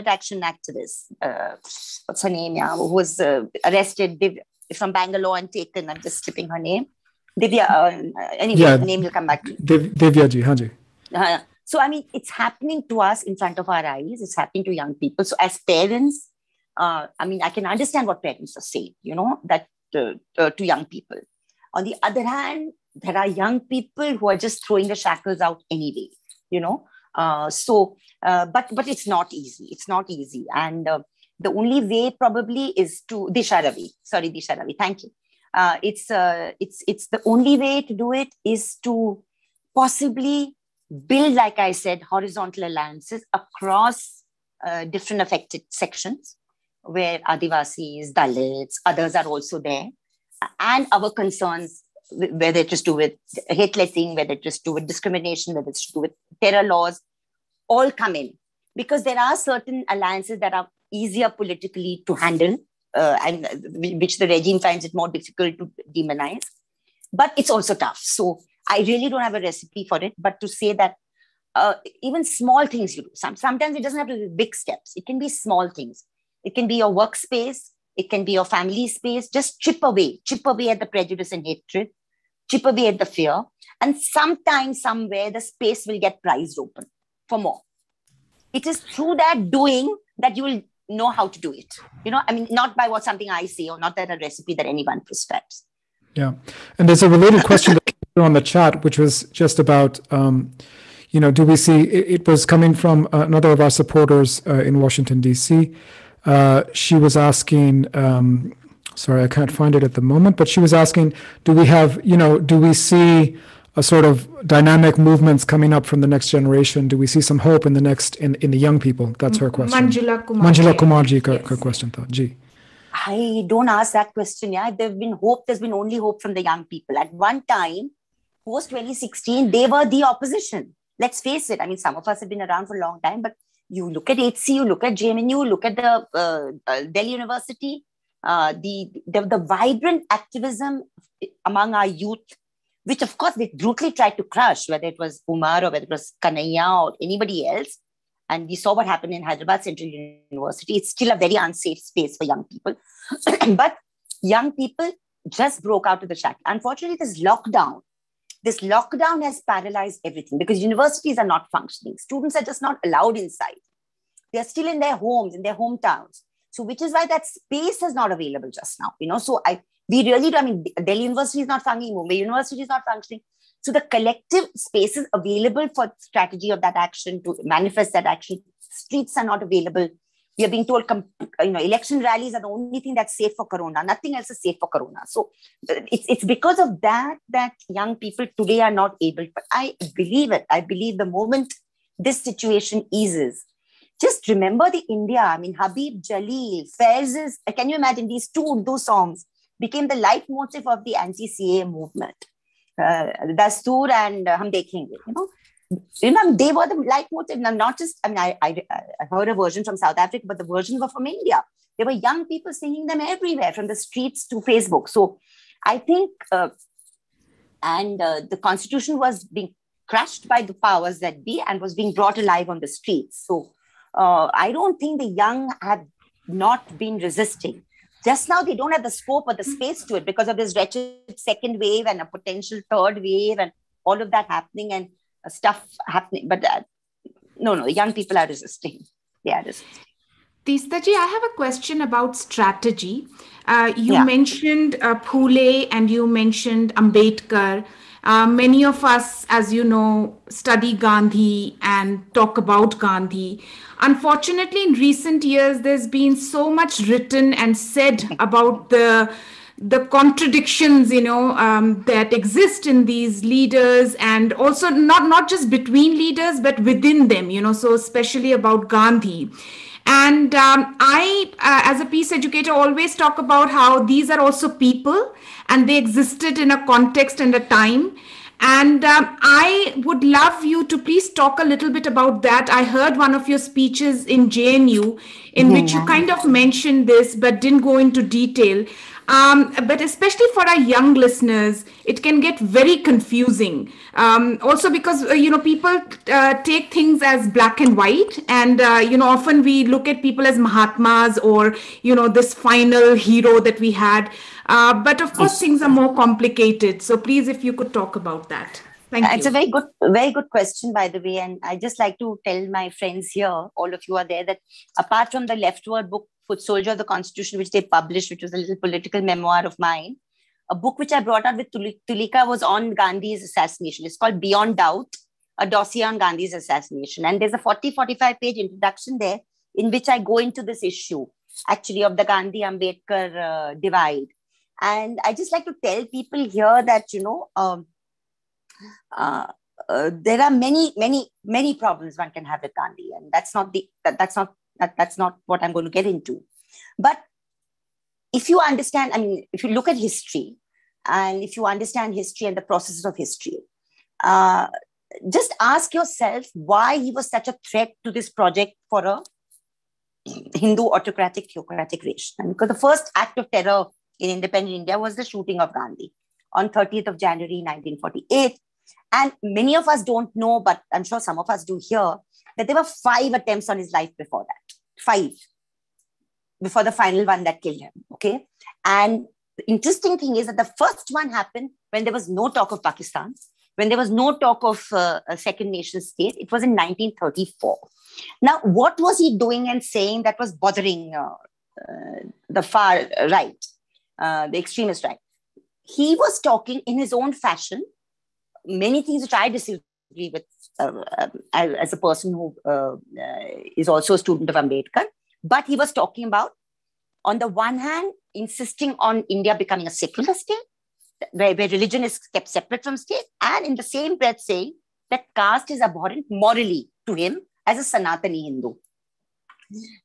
action activist, what's her name, who was arrested from Bangalore and taken, I'm just slipping her name. Divya, anyway, her name will come back to you. Divya ji, Hanji. So, I mean, it's happening to us in front of our eyes. It's happening to young people. So, as parents, I mean, I can understand what parents are saying, that to young people. On the other hand, there are young people who are just throwing the shackles out anyway, but it's not easy. It's not easy. And the only way probably is to Disha Ravi, thank you. It's the only way to do it is to possibly build, like I said, horizontal alliances across different affected sections where Adivasis, Dalits, others are also there. And our concerns, whether it's to do with hate letting, whether it's to do with discrimination, whether it's to do with terror laws, all come in. because there are certain alliances that are easier politically to handle, and which the regime finds it more difficult to demonize. But it's also tough. So I really don't have a recipe for it, but to say that even small things you do, sometimes it doesn't have to be big steps. It can be small things. It can be your workspace. It can be your family space. Just chip away at the prejudice and hatred, chip away at the fear. And sometime, somewhere, the space will get prized open for more. It is through that doing that you will know how to do it. Not by something I say, or not that a recipe that anyone prescribes. Yeah. And there's a related question that came on the chat, which was just about, do we see, it was coming from another of our supporters in Washington, D.C. She was asking, sorry, I can't find it at the moment, but she was asking, do we see a sort of dynamic movements coming up from the next generation? Do we see some hope in the young people? That's her question. Manjula Kumarji, yes. her question. Ji. I don't ask that question. Yeah, there's been hope. There's been only hope from the young people. At one time, post 2016, they were the opposition. Let's face it. I mean, some of us have been around for a long time, but you look at HC, you look at JMNU, look at the Delhi University, the vibrant activism among our youth, which of course they brutally tried to crush, whether it was Umar or whether it was Kanhaiya or anybody else. And we saw what happened in Hyderabad Central University. It's still a very unsafe space for young people. But young people just broke out of the shackles. Unfortunately, this lockdown has paralyzed everything because universities are not functioning. Students are just not allowed inside. They're still in their homes, in their hometowns. So which is why that space is not available just now. So Delhi University is not functioning, Mumbai University is not functioning. So the collective spaces available for strategy of that action, to manifest that action, streets are not available. We are being told, election rallies are the only thing that's safe for Corona. Nothing else is safe for Corona. So it's because of that young people today are not able. But I believe it. I believe the moment this situation eases, just remember the India. I mean, Habib Jalil, Faiz's, can you imagine these two Urdu songs became the leitmotif of the anti-CAA movement. Dastur and Hum Dekhenge, they were the leitmotif. Not just, I heard a version from South Africa, but the versions were from India. There were young people singing them everywhere, from the streets to Facebook. So I think, the constitution was being crushed by the powers that be and was being brought alive on the streets. So I don't think the young have not been resisting. Just now, they don't have the scope or the space to it because of this wretched second wave and a potential third wave and all of that happening and stuff happening. But no, young people are resisting. They are resisting. Teesta ji, I have a question about strategy. You mentioned Phule and you mentioned Ambedkar. Many of us, as you know, study Gandhi and talk about Gandhi. Unfortunately, in recent years, there's been so much written and said about the contradictions, that exist in these leaders, and also not just between leaders, but within them, so especially about Gandhi. And I, as a peace educator, always talk about how these are also people and they existed in a context and a time. And I would love you to please talk a little bit about that. I heard one of your speeches in JNU in which you kind of mentioned this, but didn't go into detail. But especially for our young listeners, it can get very confusing. Also because, people take things as black and white. And, often we look at people as Mahatmas or, this final hero that we had. But of course, things are more complicated. So please, if you could talk about that. Thank you. It's a very good question, by the way. And I just like to tell my friends here, all of you are there, that apart from the leftward book, Foot Soldier of the Constitution, which they published, which was a little political memoir of mine, a book which I brought out with Tulika was on Gandhi's assassination. It's called Beyond Doubt, a dossier on Gandhi's assassination. And there's a 40-45 page introduction there in which I go into this issue, actually, of the Gandhi-Ambedkar divide. And I just like to tell people here that, there are many problems one can have with Gandhi, and that's not what I'm going to get into. But if you understand, if you look at history, and if you understand history and the processes of history, just ask yourself why he was such a threat to this project for a Hindu autocratic theocratic regime. Because the first act of terror in independent India was the shooting of Gandhi on 30th of January 1948. And many of us don't know, but I'm sure some of us do here, that there were 5 attempts on his life before that. 5. Before the final one that killed him. Okay. And the interesting thing is that the first one happened when there was no talk of Pakistan, when there was no talk of a second nation state. It was in 1934. Now, what was he doing and saying that was bothering the far right, the extremist right? He was talking in his own fashion, many things which I disagree with as a person who is also a student of Ambedkar. But he was talking about, on the one hand, insisting on India becoming a secular state, where religion is kept separate from state, and in the same breath saying that caste is abhorrent morally to him as a Sanatani Hindu.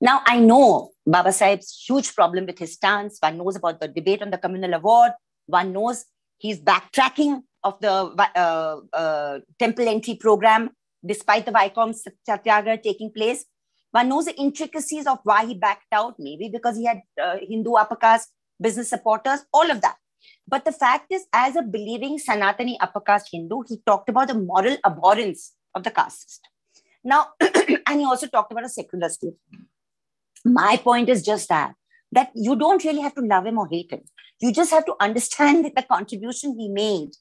Now, I know Baba Sahib's huge problem with his stance. One knows about the debate on the communal award. One knows he's backtracking of the temple entry program, despite the Vaikom Satyagraha taking place. One knows the intricacies of why he backed out, maybe because he had Hindu upper caste business supporters, all of that. But the fact is, as a believing Sanatani upper caste Hindu, he talked about the moral abhorrence of the caste system. Now, and he also talked about a secular state. My point is just that you don't really have to love him or hate him. You just have to understand that the contribution he made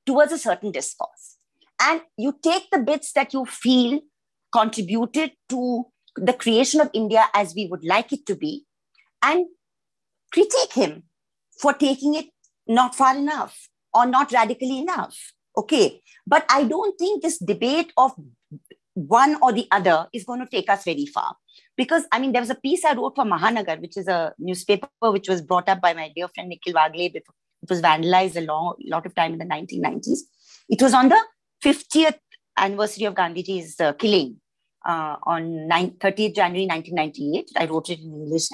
towards a certain discourse. And you take the bits that you feel contributed to the creation of India as we would like it to be, and critique him for taking it not far enough or not radically enough. Okay. But I don't think this debate of one or the other is going to take us very far. Because, I mean, there was a piece I wrote for Mahanagar, which is a newspaper which was brought up by my dear friend Nikhil Wagle. It was vandalized a lot of time in the 1990s. It was on the 50th anniversary of Gandhiji's killing on 30th January 1998. I wrote it in English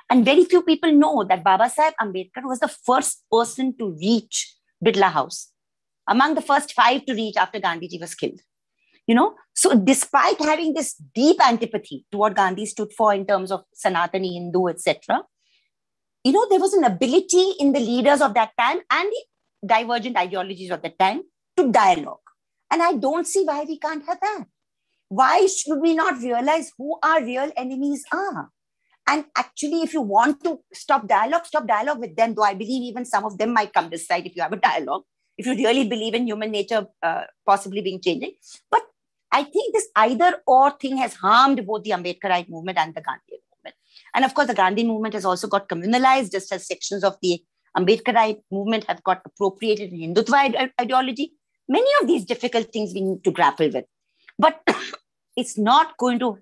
and very few people know that Baba Sahib Ambedkar was the first person to reach Birla House, among the first 5 to reach after Gandhiji was killed. So despite having this deep antipathy to what Gandhi stood for in terms of Sanatani Hindu, etc., there was an ability in the leaders of that time and the divergent ideologies of that time to dialogue. And I don't see why we can't have that. Why should we not realize who our real enemies are? And actually, if you want to stop dialogue with them, though I believe even some of them might come this side if you have a dialogue, if you really believe in human nature possibly being changing. But I think this either or thing has harmed both the Ambedkarite movement and the Gandhian movement. And of course, the Gandhi movement has also got communalized, just as sections of the Ambedkarite movement have got appropriated in Hindutva ideology. Many of these difficult things we need to grapple with. But it's not going to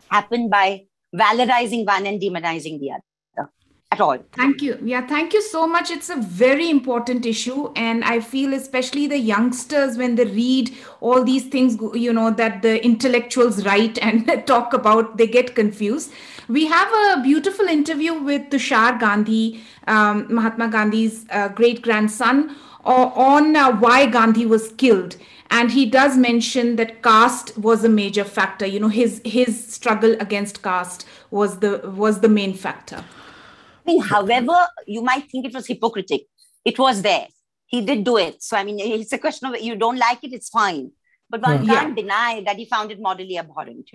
happen by valorizing one and demonizing the other. At all. Thank you. Yeah, thank you so much. It's a very important issue. And I feel especially the youngsters, when they read all these things, that the intellectuals write and talk about, they get confused. We have a beautiful interview with Tushar Gandhi, Mahatma Gandhi's great-grandson, on why Gandhi was killed. And he does mention that caste was a major factor. His struggle against caste was the main factor. I mean, however, you might think it was hypocritic. It was there. He did do it. So, I mean, it's a question of you don't like it, it's fine. But one can't deny that he found it morally abhorrent,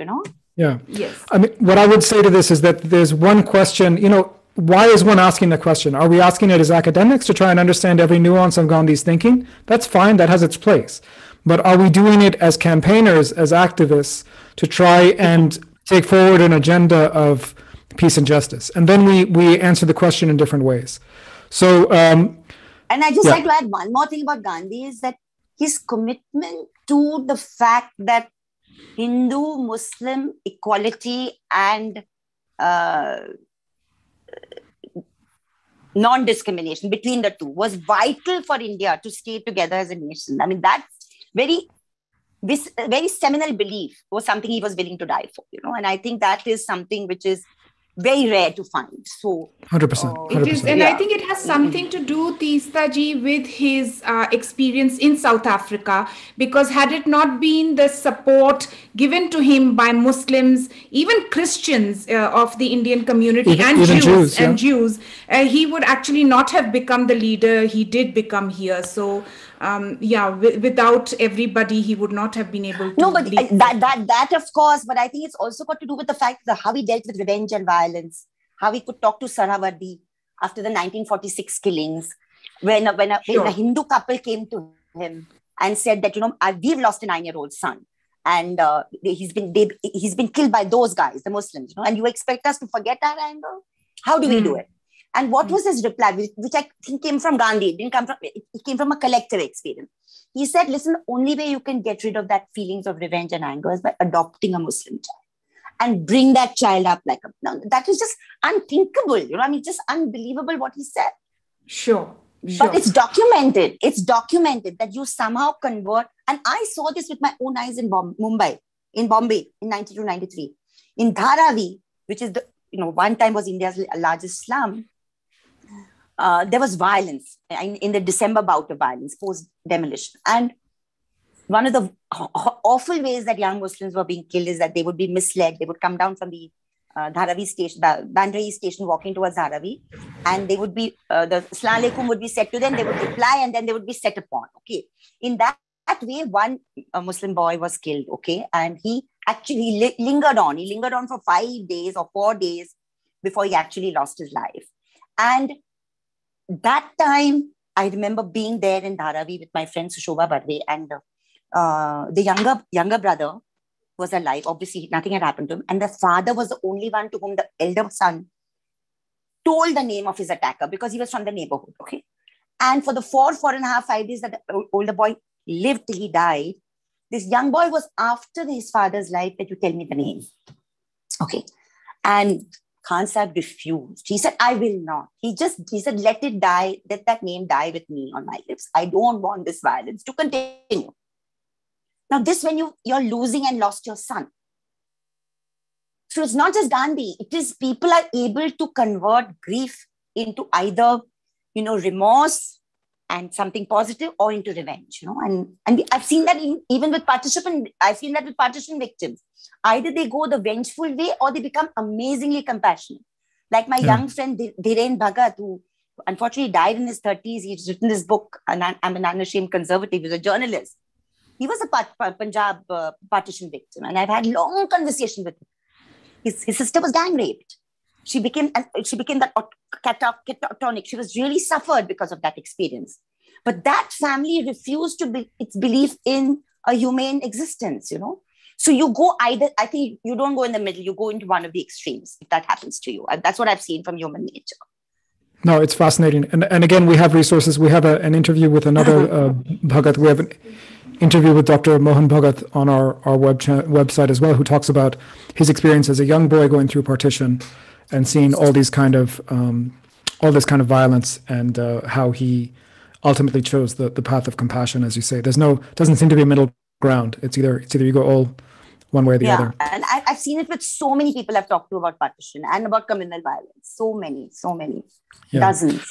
Yeah. Yes. I mean, what I would say to this is that there's one question, why is one asking the question? Are we asking it as academics to try and understand every nuance of Gandhi's thinking? That's fine. That has its place. But are we doing it as campaigners, as activists, to try and take forward an agenda of peace and justice? And then we answer the question in different ways. So, and I just like to add one more thing about Gandhi is that his commitment to the fact that Hindu-Muslim equality and non-discrimination between the two was vital for India to stay together as a nation. I mean, that's very seminal belief was something he was willing to die for, and I think that is something which is very rare to find. So 100%. It is, and I think it has something to do, Teesta ji, with his experience in South Africa, because had it not been the support given to him by Muslims, even Christians of the Indian community, and Jews, he would actually not have become the leader he did become here. So without everybody, he would not have been able to. No, but that of course, but I think it's also got to do with the fact that how he dealt with revenge and violence, how he could talk to Saravardi after the 1946 killings, when a Hindu couple came to him and said that, we've lost a 9-year-old son, and he's been killed by those guys, the Muslims, and you expect us to forget our anger? How do we do it? And what was his reply, which I think came from Gandhi? It came from a collective experience. He said, listen, the only way you can get rid of that feelings of revenge and anger is by adopting a Muslim child and bring that child up like a... Now, that is just unthinkable. Just unbelievable what he said. Sure. But it's documented. It's documented that you somehow convert. And I saw this with my own eyes in Bombay in 92, 93. In Dharavi, which is one time was India's largest slum. There was violence in the December bout of violence, post-demolition. And one of the awful ways that young Muslims were being killed is that they would be misled. They would come down from the Dharavi station, Bandrai station, walking towards Dharavi. And they would be, the Assalamu alaikum would be said to them, they would reply, and then they would be set upon. Okay. In that way, one Muslim boy was killed. Okay. And he actually lingered on. He lingered on for 5 days or 4 days before he actually lost his life. And that time, I remember being there in Dharavi with my friend Sushobha Barve, and the younger brother was alive. Obviously, nothing had happened to him. And the father was the only one to whom the elder son told the name of his attacker, because he was from the neighborhood. Okay. And for the 4.5, 5 days that the older boy lived till he died, this young boy was after his father's life that you tell me the name. Okay. And Khan Sahib refused. He said, I will not. He said, let it die, let that name die with me on my lips. I don't want this violence to continue. Now, this when you're losing and lost your son. So it's not just Gandhi. It is people are able to convert grief into either, remorse and something positive, or into revenge, and I've seen that even with partition. I've seen that with partition victims. Either they go the vengeful way or they become amazingly compassionate. Like my young friend Dhiren Bhagat, who unfortunately died in his 30s. He's written this book, and I'm an unashamed conservative. He's a journalist. He was a Punjab partition victim, and I've had long conversation with him. His sister was gang raped. She became that catatonic. She was really suffered because of that experience. But that family refused to be its belief in a humane existence, So you go either, I think you don't go in the middle, you go into one of the extremes if that happens to you. And that's what I've seen from human nature. No, it's fascinating. And again, we have resources. We have an interview with another Bhagat. We have an interview with Dr. Mohan Bhagat on our website as well, who talks about his experience as a young boy going through partition and seeing all this kind of violence, and how he ultimately chose the path of compassion, as you say. Doesn't seem to be a middle ground. It's either you go all one way or the other. And I've seen it with so many people I've talked to about partition and about communal violence. So many, dozens.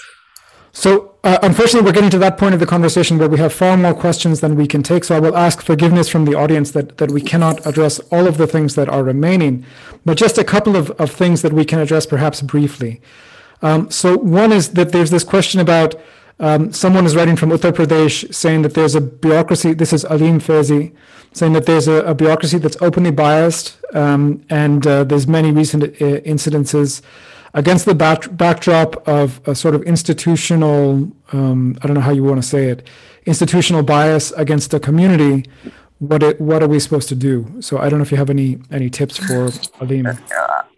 So unfortunately, we're getting to that point of the conversation where we have far more questions than we can take. So I will ask forgiveness from the audience that we cannot address all of the things that are remaining, but just a couple of things that we can address perhaps briefly. So one is that there's this question about someone is writing from Uttar Pradesh saying that there's a bureaucracy. This is Aleem Faizi saying that there's a bureaucracy that's openly biased, and there's many recent incidences against the backdrop of a sort of institutional, I don't know how you want to say it, institutional bias against the community. What are we supposed to do? So I don't know if you have any tips for Aleem.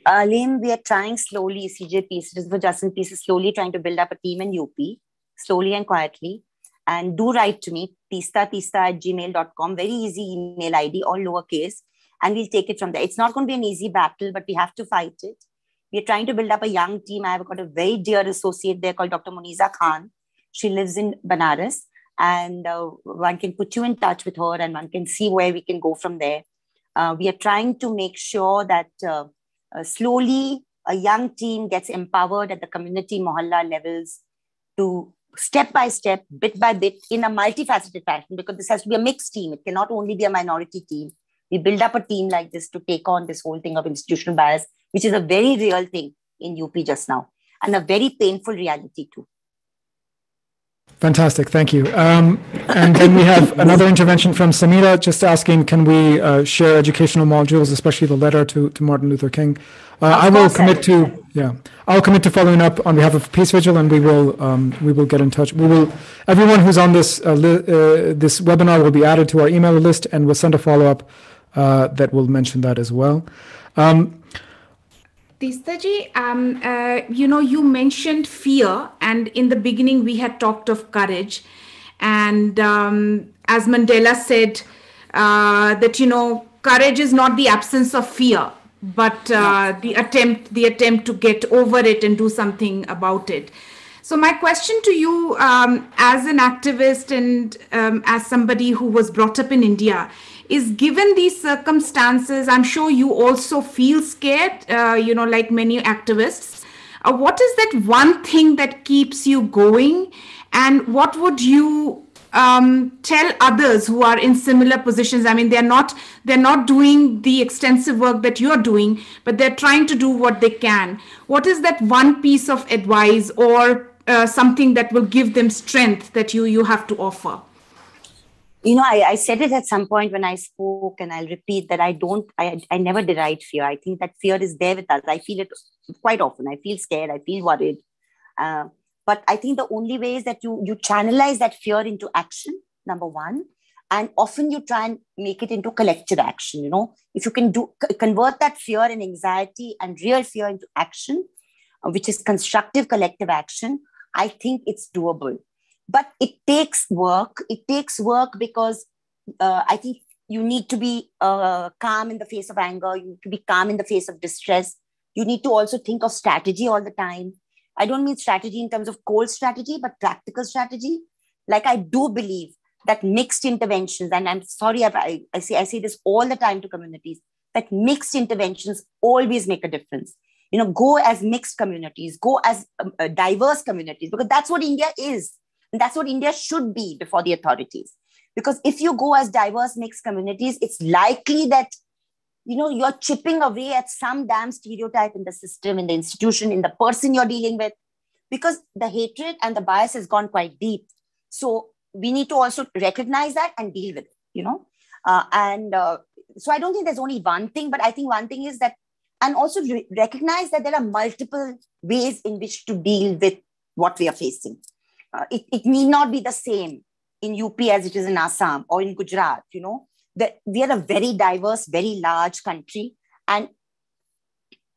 Aleem, we are trying slowly, CJP, Citizens for Justice and Peace, is slowly trying to build up a team in UP, slowly and quietly. And do write to me, teesta@gmail.com, very easy email ID, all lowercase, and we'll take it from there. It's not going to be an easy battle, but we have to fight it. We're trying to build up a young team. I've got a very dear associate there called Dr. Muniza Khan. She lives in Banaras, and one can put you in touch with her, and one can see where we can go from there. We are trying to make sure that slowly a young team gets empowered at the community mohalla levels to step by step, bit by bit, in a multifaceted fashion, because this has to be a mixed team. It cannot only be a minority team. We build up a team like this to take on this whole thing of institutional bias, which is a very real thing in UP just now, and a very painful reality too. Fantastic, thank you. And then we have another intervention from Samira, just asking, can we share educational modules, especially the letter to Martin Luther King? I'll commit to following up on behalf of Peace Vigil, and we will get in touch. Everyone who's on this this webinar will be added to our email list, and we'll send a follow-up that will mention that as well. Teestaji, you mentioned fear, and in the beginning we had talked of courage, and as Mandela said, that courage is not the absence of fear, but the attempt to get over it and do something about it. So my question to you, as an activist and as somebody who was brought up in India, is, given these circumstances, I'm sure you also feel scared, like many activists. What is that one thing that keeps you going? And what would you tell others who are in similar positions? I mean, they're not doing the extensive work that you're doing, but they're trying to do what they can. What is that one piece of advice or something that will give them strength that you have to offer? I said it at some point when I spoke, and I'll repeat that I never deride fear. I think that fear is there with us. I feel it quite often. I feel scared. I feel worried. But I think the only way is that you channelize that fear into action, number one. And often you try and make it into collective action. If you can convert that fear and anxiety and real fear into action, which is constructive collective action, I think it's doable. But it takes work. It takes work because I think you need to be calm in the face of anger. You need to be calm in the face of distress. You need to also think of strategy all the time. I don't mean strategy in terms of cold strategy, but practical strategy. Like, I do believe that mixed interventions, and I'm sorry, I say this all the time to communities, that mixed interventions always make a difference. Go as mixed communities, go as diverse communities, because that's what India is. And that's what India should be before the authorities. Because if you go as diverse mixed communities, it's likely that, you're chipping away at some damn stereotype in the system, in the institution, in the person you're dealing with, because the hatred and the bias has gone quite deep. So we need to also recognize that and deal with it, so I don't think there's only one thing, but I think one thing is that, and also recognize that there are multiple ways in which to deal with what we are facing. It need not be the same in UP as it is in Assam or in Gujarat. That we are a very diverse, very large country, and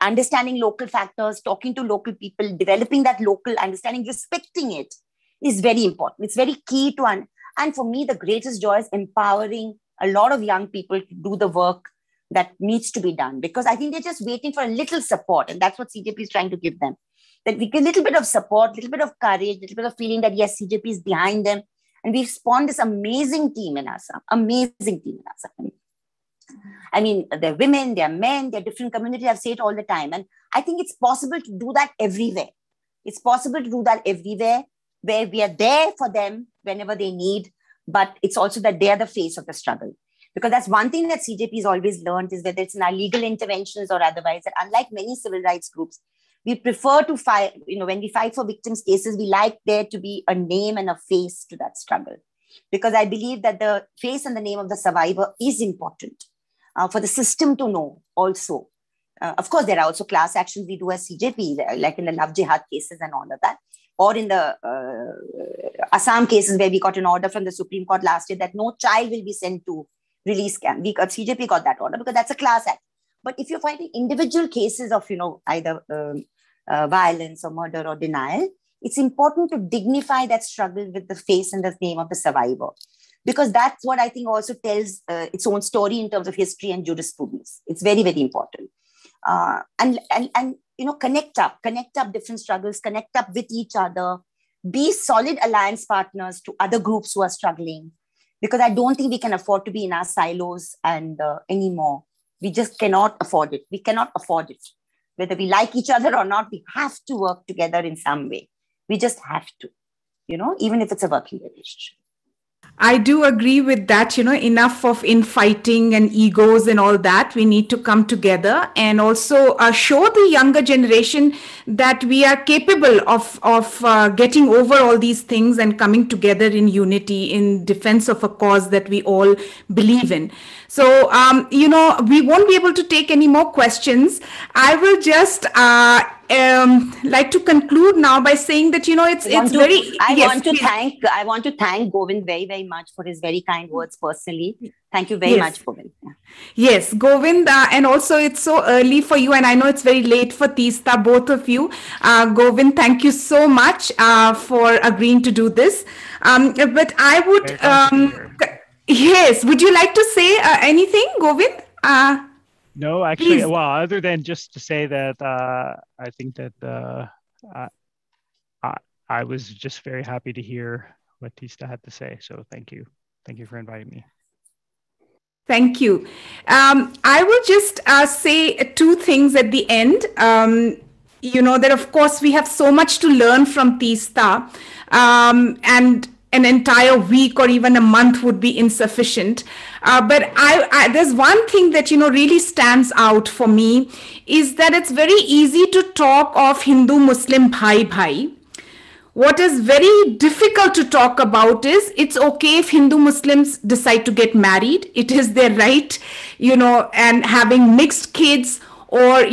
understanding local factors, talking to local people, developing that local understanding, respecting it is very important. It's very key to, and for me, the greatest joy is empowering a lot of young people to do the work that needs to be done, because I think they're just waiting for a little support, and that's what CJP is trying to give them. That we get a little bit of support, a little bit of courage, a little bit of feeling that yes, CJP is behind them. And we've spawned this amazing team in Assam, I mean, they're women, they're men, they're different communities. I say it all the time. And I think it's possible to do that everywhere. It's possible to do that everywhere, where we are there for them whenever they need, but it's also that they are the face of the struggle. Because that's one thing that CJP has always learned, is whether it's in our legal interventions or otherwise, that unlike many civil rights groups, we prefer to fight, when we fight for victims' cases, we like there to be a name and a face to that struggle. Because I believe that the face and the name of the survivor is important for the system to know also. Of course, there are also class actions we do as CJP, like in the love jihad cases and all of that. Or in the Assam cases where we got an order from the Supreme Court last year that no child will be sent to release camp. CJP got that order because that's a class act. But if you're fighting individual cases of, either violence or murder or denial, it's important to dignify that struggle with the face and the name of the survivor. Because that's what I think also tells its own story in terms of history and jurisprudence. It's very, very important. And connect up different struggles, connect up with each other, be solid alliance partners to other groups who are struggling. Because I don't think we can afford to be in our silos and anymore. We just cannot afford it. We cannot afford it. Whether we like each other or not, we have to work together in some way. We just have to, even if it's a working relationship. I do agree with that, enough of infighting and egos and all that. We need to come together and also show the younger generation that we are capable of getting over all these things and coming together in unity in defense of a cause that we all believe in. So, we won't be able to take any more questions. I will just like to conclude now by saying that I want to thank Govind very, very much for his very kind words personally. Thank you very much, Govind. Yes, Govind, and also it's so early for you, and I know it's very late for Teesta, both of you. Govind, thank you so much for agreeing to do this. But I would, yes, would you like to say anything, Govind? No, actually, please. Well, other than just to say that I think that I was just very happy to hear what Teesta had to say. So thank you. Thank you for inviting me. Thank you. I will just say two things at the end. That of course we have so much to learn from Teesta, and an entire week or even a month would be insufficient. But there's one thing that, really stands out for me is that it's very easy to talk of Hindu-Muslim bhai. What is very difficult to talk about is it's okay if Hindu-Muslims decide to get married. It is their right, and having mixed kids or,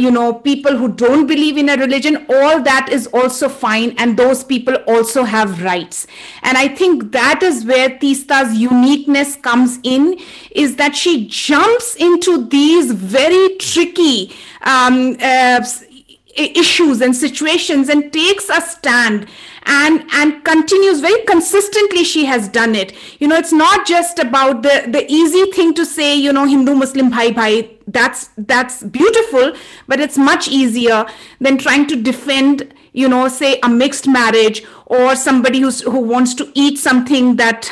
people who don't believe in a religion, all that is also fine. And those people also have rights. And I think that is where Teesta's uniqueness comes in, is that she jumps into these very tricky issues and situations and takes a stand and continues very consistently. She has done it. It's not just about the easy thing to say, Hindu-Muslim bhai. That's beautiful, but it's much easier than trying to defend, say a mixed marriage or somebody who wants to eat something that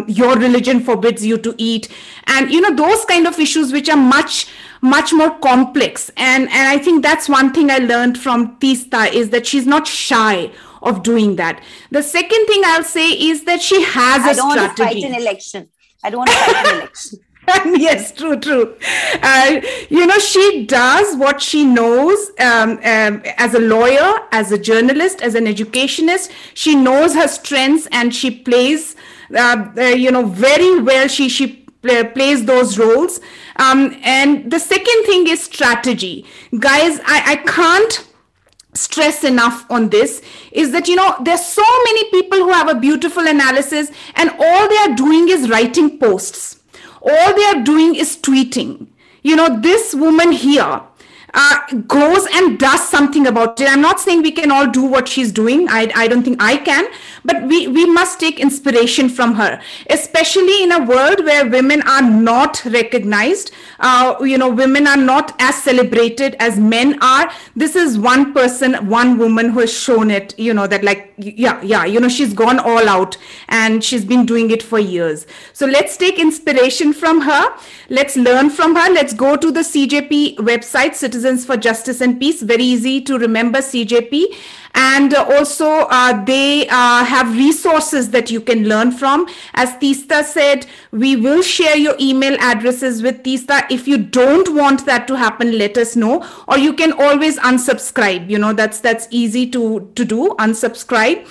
your religion forbids you to eat. And, those kind of issues which are much more complex. And I think that's one thing I learned from Teesta, is that she's not shy of doing that. The second thing I'll say is that she has a strategy. I don't want to fight an election. Yes, true. She does what she knows as a lawyer, as a journalist, as an educationist. She knows her strengths and she plays, very well. She plays those roles. And the second thing is strategy. Guys, I can't stress enough on this, is that, there's so many people who have a beautiful analysis and all they are doing is writing posts. All they are doing is tweeting. This woman here goes and does something about it. I'm not saying we can all do what she's doing. I don't think I can, but we must take inspiration from her, especially in a world where women are not recognized. Women are not as celebrated as men are. This is one person, one woman who has shown it, that she's gone all out and she's been doing it for years. So let's take inspiration from her. Let's learn from her. Let's go to the CJP website, Citizens for Justice and Peace. Very easy to remember, CJP. And also they have resources that you can learn from. As Teesta said, we will share your email addresses with Teesta. If you don't want that to happen, let us know. Or you can always unsubscribe. That's easy to do, unsubscribe.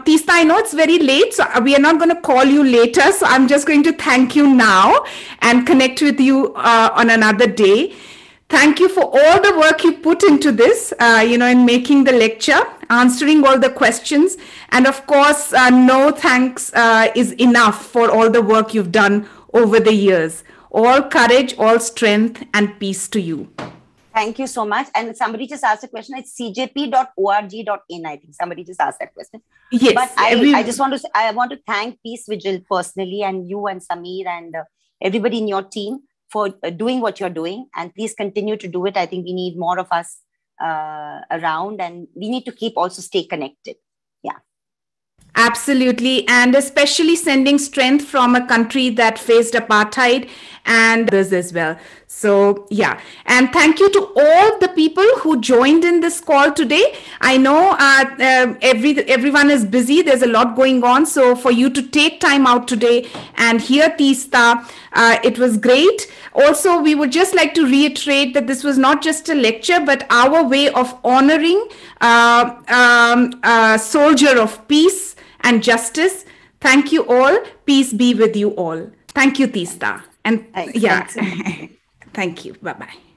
Teesta, I know it's very late, so we are not going to call you later. So I'm just going to thank you now and connect with you on another day. Thank you for all the work you put into this, in making the lecture, answering all the questions. And of course, no thanks is enough for all the work you've done over the years. All courage, all strength, and peace to you. Thank you so much. And somebody just asked a question. It's cjp.org.in. I think somebody just asked that question. Yes. But I want to thank Peace Vigil personally, and you and Samir and everybody in your team for doing what you're doing. And please continue to do it. I think we need more of us around, and we need to also stay connected. Yeah. Absolutely. And especially sending strength from a country that faced apartheid and others as well. So, yeah. And thank you to all the people who joined in this call today. I know everyone is busy. There's a lot going on. So for you to take time out today and hear Teesta, it was great. Also, we would just like to reiterate that this was not just a lecture, but our way of honoring a soldier of peace and justice. Thank you all. Peace be with you all. Thank you, Teesta. And yeah. Thank you. Bye-bye.